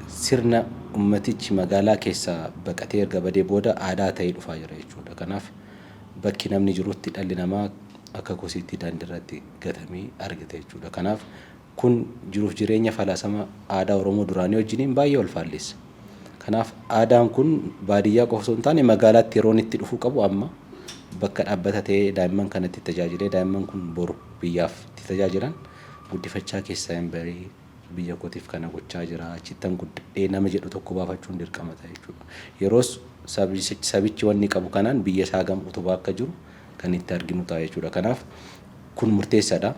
sirna ummatichi magaalaa keessa baqatee erga badee booda aadaa ta'ee dhufaa jira jechuudha. Kanaaf bakki namni jirutti dhalli namaa akka kosiitti daandirratti gatamee argite jechuudha. Kanaaf kun jiruuf jireenya falaasama aadaa Oromoo duraanii wajjiniin baay'ee wal faallessa. Kanaaf aadaan kun baadiyyaa qofa osoo hin taane magaalaatti yeroon itti dhufuu qabu amma bakka dhaabbata ta'ee daa'imman kanatti tajaajilee daa'imman kun boru biyyaaf itti tajaajilan guddifachaa keessaa hin barii biyya kootiif kana gochaa jira achittan guddadhee nama jedhu tokko baafachuun dirqama ta'a jechuudha. Yeroos sabichi wanni qabu kanaan biyya isaa gam utubaa akka jiru kan itti arginu ta'a jechuudha. Kanaaf kun murteessaadha.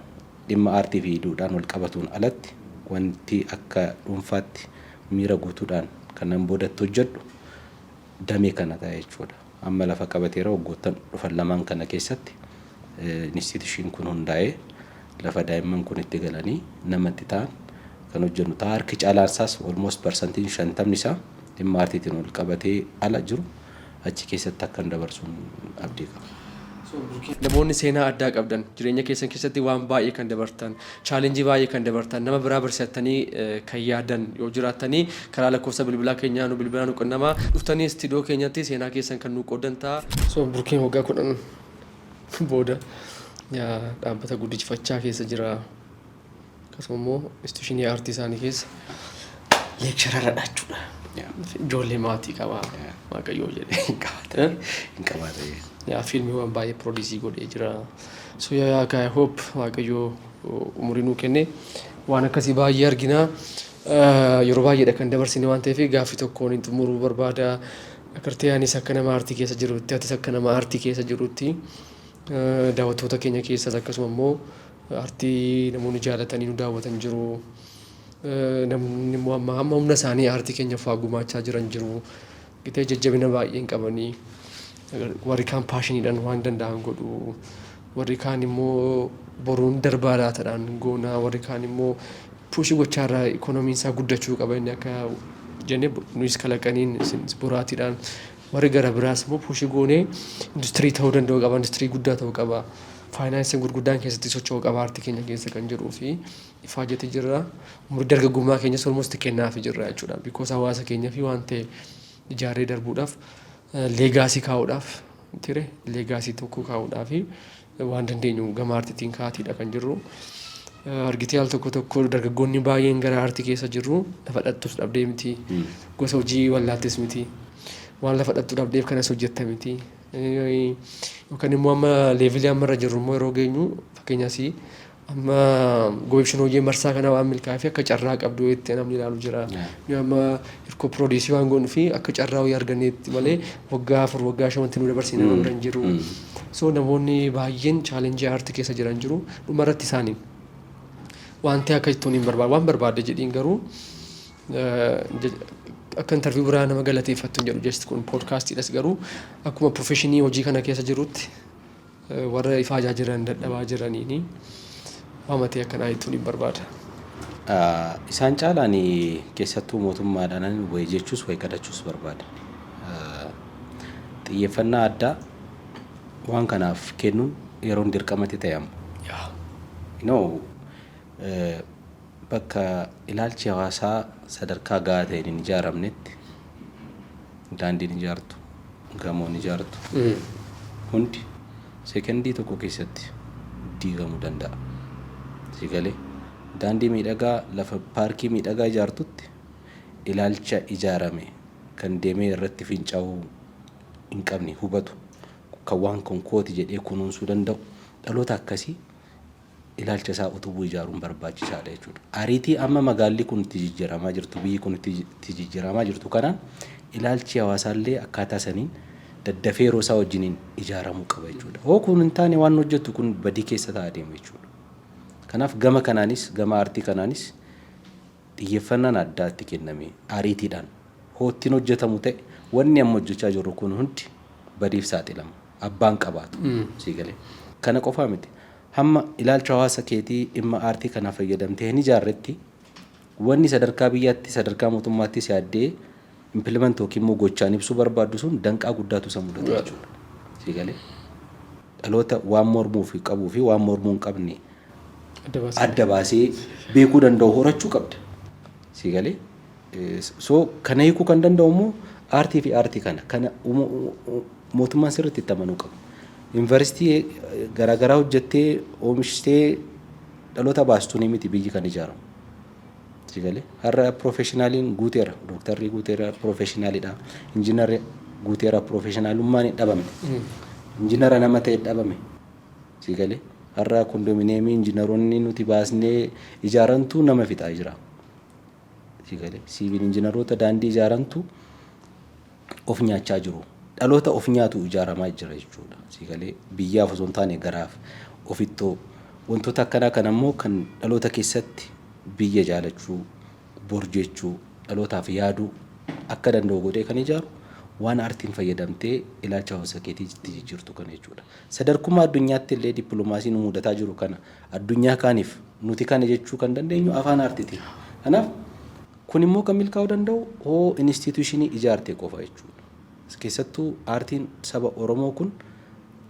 Dhimma aartii fi duudhaan wal qabatuun alatti wanti akka dhuunfaatti miira guutuudhaan kanan boodatti hojjedhu damee kana ta'a jechuudha. Amma lafa qabateera waggoottan dhufan lamaan kana keessatti instituushiin kun hundaa'ee lafa daa'imman kun itti galanii namatti ta'an kan hojjennu ta'a. Harki caalaansaas almost percentage 50 isaa dhimma aartiitiin wal qabatee ala jiru achi keessatti akka dabarsuun abdii qaba. Namoonni seenaa addaa qabdan jireenya keessan keessatti waan baay'ee kan dabartan chaalenjii baay'ee kan dabartan nama biraa barsiisattanii kan yaadan yoo jiraattanii karaa lakkoofsa bilbilaa keenyaa nu bilbilaa nu qunnamaa dhuftanii istiidiyoo keenyatti seenaa keessan kan nu qoodan ta'a. Burkeen waggaa 10 booda dhaabbata guddifachaa keessa jira. Akkasuma immoo instituushinii aartii isaanii keessa leekchararadha jechuudha. Ijoollee maatii qabaa waaqayyoo jedhee hin qabaate. Fiilmiiwwan baay'ee piroodiisii godhee jira. So I hope waaqayyoo umurii nuu kenne waan akkasii baay'ee argina. Yeroo baay'eedha kan dabarsine waan ta'eef gaaffii tokkoon hin xumuruu barbaada. Akartee anis akka nama aartii keessa jirutti atis akka nama aartii keessa jirutti daawwattoota keenya keessas akkasuma immoo aartii namoonni jaalatanii nu daawwatan jiru. Namni immoo amma humna isaanii aartii keenyaaf waa gumaachaa jiran jiru. Gitee jajjabina baay'een qabanii warri kaan paashiniidhaan waan danda'an godhu. Warri kaan immoo boruun darbaa laataadhaan goonaa. Warri kaan immoo puushii gochaarraa ikoonomiin isaa guddachuu qaba inni akka jennee nuyi kalaqaniin boraatiidhaan. Warri gara biraas immoo puushii goonee industirii ta'uu danda'u qaba. Industirii guddaa ta'uu qaba. Faayinaansiin gurguddaan keessatti socho'uu qaba aartii keenya keessa kan jiruu fi ifaa jettee jirra. Umurii dargaggummaa keenyas olmosti kennaafii jirra jechuudha. Bikoos hawaasa keenyaa fi waan ta'e ijaaree darbuudhaaf leegaasii kaa'uudhaaf ture leegaasii tokko kaa'uudhaaf waan dandeenyu gama aartiitiin kaa'atiidha kan jirru. Argitee al tokko dargaggoonni baay'een gara aartii keessa jirru lafa dhattuus dhabdee miti. Gosa hojii wallaattis miti. Waan lafa dhattuu dhabdeef kanas hojjetta miti. Yookaan immoo amma leevilii ammarra jirru immoo yeroo geenyu fakkeenyaas amma goibshin hojii marsaa kana waan milkaa'ee fi akka carraa qabdu itti namni ilaalu jira. Amma hirkoo piroodiisii waan goonu fi akka carraa hojii arganneetti malee waggaa 4 waggaa 5 wanti nu dabarsine nama jiru. So namoonni baay'een chaalenjii aartii keessa jiran jiru dhumarratti isaaniin wanti akka ittoon hin barbaadu waan barbaadde jedhiin garuu akka interview biraa nama galateeffattu jedhu just kun podcastiidhas garuu akkuma professionii hojii kana keessa jirutti warra ifaajaa jiran dadhabaa jiraniini waamatee akkanaa ittoon hin barbaada. Isaan caalaan keessattuu mootummaadhaan wayii jechuus wayii kadhachuus barbaada. Xiyyeeffannaa addaa waan kanaaf kennuun yeroon dirqamatti ta'amu. Bakka ilaalchi hawaasaa sadarkaa gahaa ta'een hin ijaaramnetti daandiin ijaartu, gamoon ijaartu hundi sekendii tokko keessatti diigamuu danda'a. Sigalee daandii miidhagaa lafa paarkii miidhagaa ijaartutti ilaalcha ijaarame kan deemee irratti fincaa'uu hin qabne hubatu kan waan konkooti jedhee kunuunsuu danda'u dhaloota akkasii ilaalcha isaa utubuu ijaaruun barbaachisaadha jechuudha. Ariitii amma magaalli kun itti jijjiiramaa jirtu biyyi kun itti jijjiiramaa jirtu kanaan ilaalchi hawaasaallee akkaataa saniin daddafee yeroo isaa wajjiniin ijaaramuu qaba jechuudha. Hoo kun hin taane waan hojjettu kun badii keessa ta'a deema jechuudha. Kanaaf gama kanaanis gama aartii kanaanis xiyyeeffannaan addaatti kenname ariitiidhaan hoottiin hojjetamu ta'e wanni amma hojjechaa jirru kun hundi badiif saaxilama. Abbaan qabaatu siigalee. Kana qofaa miti. Hamma ilaalcha hawaasa keetii dhimma aartii kana fayyadamtee ni ijaarretti wanni sadarkaa biyyaatti sadarkaa mootummaatti yaaddee implement yookiin immoo gochaan ibsuu barbaaddu sun danqaa guddaatu isa mudata jechuudha. Siigalee dhaloota waan mormuu fi qabuu fi waan mormuu hin qabne adda baasee beekuu danda'u horachuu qabda. Siigalee So kana hiikuu kan danda'u immoo aartii fi aartii kana mootummaan sirriitti itti amanuu qaba. Yuunivarsiitii garaagaraa hojjettee oomishtee dhaloota baastuun miti biyyi kan ijaaramu. Sigalee har'a piroofeshinaaliin guuteera, dooktarrii guuteera piroofeshinaaliidha, injiinarri guuteera piroofeshinaalummaan hin dhabamne, injiinara nama ta'e dhabame. Sigalee har'a kondominiyeemii injiinaroonni nuti baasnee ijaarantu nama fixaa jira. Sigalee siviil injiinaroota daandii ijaarantu of nyaachaa jiru. Dhaloota of nyaatu ijaaramaa jira jechuudha. Sigalee biyyaaf osoo hin taane garaaf ofittoo wantoota akkanaa kan ammoo kan dhaloota keessatti biyya jaalachuu, borjechuu, dhalootaaf yaaduu akka danda'u godhee kan ijaaru waan aartiin fayyadamtee ilaalcha hawaasa keetiitti jijjiirtu kana jechuudha. Sadarkuma addunyaatti illee dippiloomaasiin mudataa jiru kana addunyaa kaaniif nuti kana jechuu kan dandeenyu afaan aartiiti. Kanaaf kun immoo kan milkaa'uu danda'u hoo instituushinii ijaartee qofa jechuudha. Keessattuu aartiin saba Oromoo kun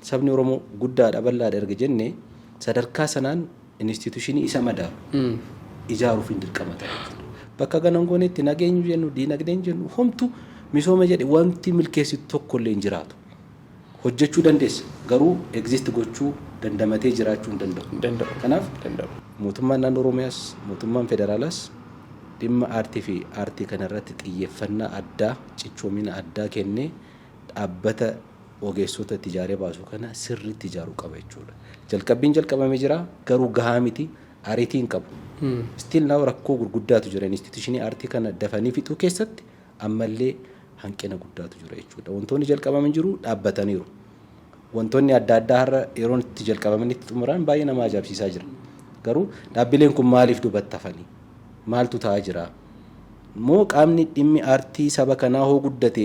sabni Oromoo guddaadha bal'aadha erga jennee sadarkaa sanaan instituushinii isa madaalu ijaaruuf hin dirqamata. Bakka ganan goonetti nageenyu jennu diinagdeen jennu homtu misooma jedhe wanti milkeessitu tokko illee hin jiraatu. Hojjechuu dandeessa garuu exist gochuu dandamatee jiraachuu hin danda'u. Kanaaf mootummaan naannoo Oromiyaas mootummaan federaalaas dhimma aartii fi aartii kanarratti xiyyeeffannaa addaa cichoomina addaa kennee dhaabbata ogeessota itti ijaaree baasu kana sirriitti ijaaruu qaba jechuudha. Jalqabbiin jalqabamee jira garuu gahaa miti ariitiin qabu. Still now rakkoo gurguddaatu jira instituushinii aartii kana dafanii fixuu keessatti ammallee hanqina guddaatu jira jechuudha. Wantoonni jalqabaman jiru dhaabbataniiru. Wantoonni adda addaa har'a yeroo itti jalqabamanitti xumuran baay'ee nama ajaa'ibsiisaa jira. Garuu dhaabbileen kun maaliif duubatti hafanii? Maaltu ta'aa jira? Moo qaamni dhimmi aartii saba kanaa hoo guddate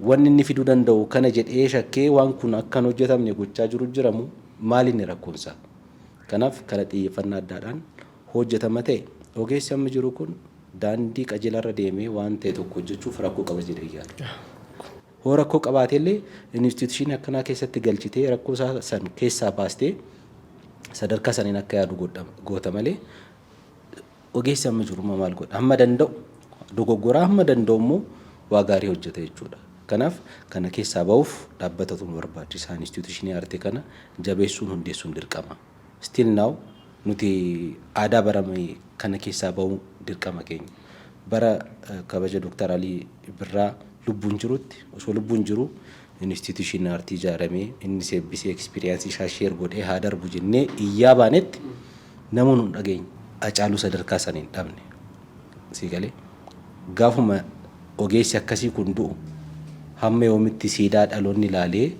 wanni inni fiduu danda'u kana jedhee shakkee waan kun akkan hojjetamne gochaa jiru jiramu maali inni rakkoonsa? Kanaaf kana xiyyeeffannaa addaadhaan hojjetama ta'e ogeessi amma jiru kun daandii qajeelarra deemee waan ta'e tokko hojjechuuf rakkoo qaba jedhee yaada. Hoo rakkoo qabaatellee instituushinii akkanaa keessatti galchitee rakkoo san keessaa baastee sadarkaa saniin akka yaadu goota malee ogeessi amma jiru maal godha? Amma danda'u dogoggoraa amma danda'u immoo waa gaarii hojjeta jechuudha. Kanaaf kana keessaa ba'uuf dhaabbatatu nu barbaachisa. Instituushinii aartii kana jabeessuun hundeessuun dirqama. Still now nuti aadaa barame kana keessaa ba'uu dirqama keenya. Bara kabaja Dr. Alii Birraa lubbuun jirutti osoo lubbuun jiru instituushinii aartii ijaaramee inni seebbisee ekspiriyaansii isaa sheer godhee haa darbu jennee iyyaa baanetti namoonni hin dhageenye. Acaaluu sadarkaa saniin dhabne. Sigalee gaafuma ogeessi akkasii kun du'u hamma yoomitti siidaa dhaloonni ilaalee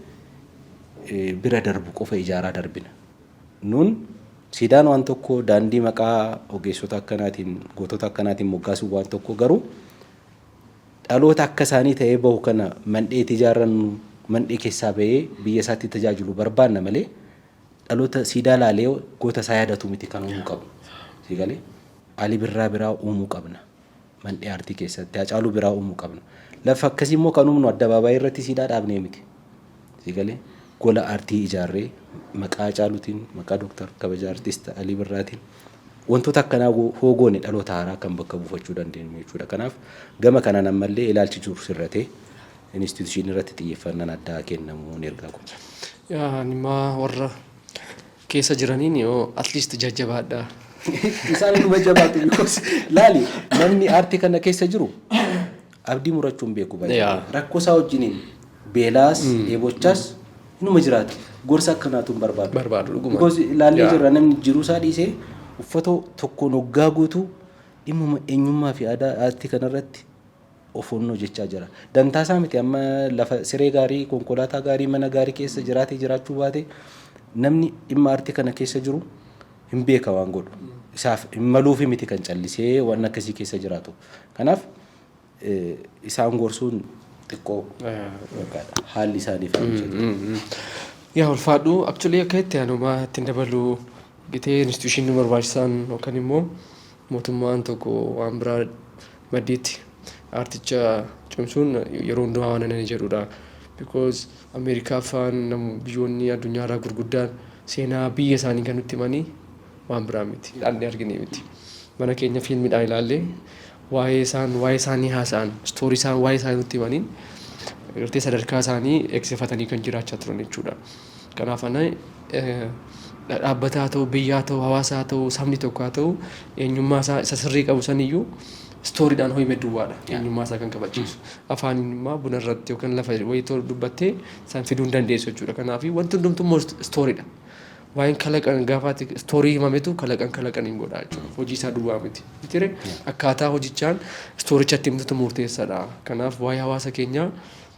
bira darbu qofa ijaaraa darbina. Nun siidaan waan tokko daandii maqaa ogeessota akkanaatiin gootota akkanaatiin moggaasuu waan tokko garuu dhaloota akka isaanii ta'ee bahu kana mandheetti ijaarran mandhee keessaa bahee biyya isaatti tajaajilu barbaanna malee dhaloota siidaa ilaalee goota isaa yaadatu miti kan uumuu qabu. Sigalee Alii Birraa biraa uumuu qabna. Mandhee aartii keessatti Hacaaluu biraa uumuu qabna. Lafa akkasii immoo kan uumnu addabaabaayii irratti siidaa dhaabnee miti. Sigalee gola aartii ijaarree maqaa Hacaaluutiin maqaa Dooktar Kabaja Aartist Alii Birraatiin wantoota akkanaa hoogoone dhaloota haaraa kan bakka buufachuu dandeenyu jechuudha. Kanaaf gama kanaan ammallee ilaalchi jiru sirratee instituushinii irratti xiyyeeffannaan addaa kennamu ni ergaa kun. Nima warra keessa jiraniin yoo at least jajjabaadha. Isaan nu jabaatu because laali namni aartii kana keessa jiru abdii murachuun beeku baay'ee. Rakkoo isaa wajjiniin beelaas dheebochaas inuma jiraatu. Gorsa akkanaatu barbaadu. Because laallee jirra namni jiruu isaa dhiisee uffata tokkoon hoggaa guutuu dhimma eenyummaa fi aadaa aartii kanarratti ofoonnoo jechaa jira. Dantaa isaa miti amma lafa siree gaarii konkolaataa gaarii mana gaarii keessa jiraatee jiraachuu baate namni dhimma aartii kana keessa jiru hin beeka waan godhu. Isaaf hin maluufi miti kan callisee waan akkasii keessa jiraatu. Kanaaf isaan gorsuun xiqqoo haalli isaaniif yaa ulfaadhu actually akka itti aanumaa ittiin dabaluu gitee instituushinii barbaachisan yookaan immoo mootummaan tokko waan biraa maddiitti aarticha cimsuun yeroo hundumaa waan inni jedhudha. Because Ameerikaa faan biyyoonni addunyaarraa gurguddaan seenaa biyya isaanii kan nutti himanii waan biraa miti. Ilaallee argine miti. Mana keenya fiilmiidhaan ilaallee waa'ee isaanii haasa'an istoorii isaan waa'ee isaanii nutti himaniin gartee sadarkaa isaanii eegsifatanii kan jiraachaa turan jechuudha. Kanaaf ana dhaabbataa haa ta'u biyyaa haa ta'u hawaasaa haa ta'u sabni tokko haa ta'u eenyummaa isaa isa sirrii qabu saniyyuu stooriidhaan ho'ime duwwaadha eenyummaa isaa kan kabachiisu. Afaaniin immoo buna irratti yookaan lafa wayitoo dubbattee isaan fiduu hin dandeessu jechuudha. Kanaaf wanti hundumtuu immoo stooriidha. Waa'een kalaqan gaafaati stoorii himametu kalaqan hin godhaa jechuudha. Hojii isaa duwwaa miti. Itire akkaataa hojichaan stoorichatti himtutu murteessaadha. Kanaaf waa'ee hawaasa keenyaa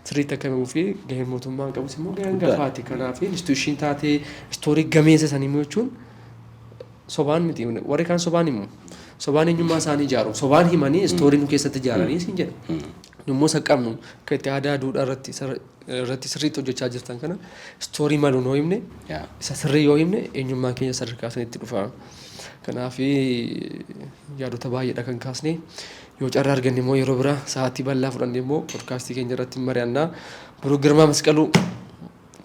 sirriitti akka himuu fi gaheen mootummaan qabus immoo gaheen gafaati. Kanaaf instituushiin taatee stoorii gameessa san himuu jechuun sobaan miti. Warri kaan sobaan himu. Sobaan eenyummaa isaanii ijaaru. Sobaan himanii stoorii nu keessatti ijaaranii siin jedha. Nummoo saqqabnu akka itti aadaa duudhaa irratti sirriitti hojjechaa jirtan kana stoorii maluun yoo himne isa sirrii yoo himne eenyummaan keenya sadarkaa sanitti dhufa. Kanaaf yaadota baay'eedha kan kaasne yoo carraa arganne immoo yeroo biraa sa'aatii bal'aa fudhanne immoo poodkaastii keenya irratti mari'annaa. Biroo Girmaa Masqaluu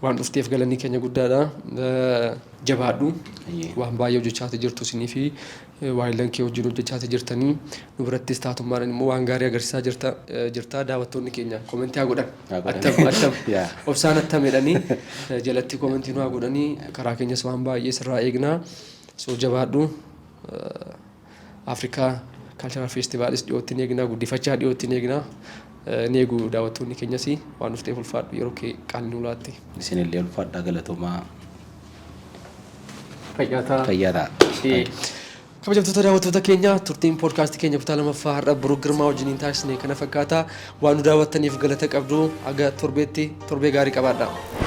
waan dhufteef galanni keenya guddaadha. Jabaadhu waan baay'ee hojjechaa jirtu isinii fi waayillan kee wajjin hojjechaa jirtanii nu birattis taatummaadhaan immoo waan gaarii agarsiisaa jirta. Daawwattoonni keenya koomentii haa godhan attam obsaan attam jedhanii jalatti koomentii nu haa godhanii karaa keenyas waan baay'ee sirraa eegnaa. So jabaadhu Afrikaa Cultural Festivaalis dhiyootti ni eegnaa guddifachaa dhiyootti ni eegnaa. Neegu daawwattoonni keenyas waan dhufteef ulfaadhu yeroo kee qaalni nu laatte. Isinillee ulfaadhaa galatoomaa. Fayyataa. Kabajamtoota daawwattoota keenya turtiin poodkaastii keenya kutaa lamaffaa har'a Biroo Girmaa wajjiniin taasisne kana fakkaata. Waan nu daawwattaniif galata qabdu. Aga torbee gaarii qabaadhaa.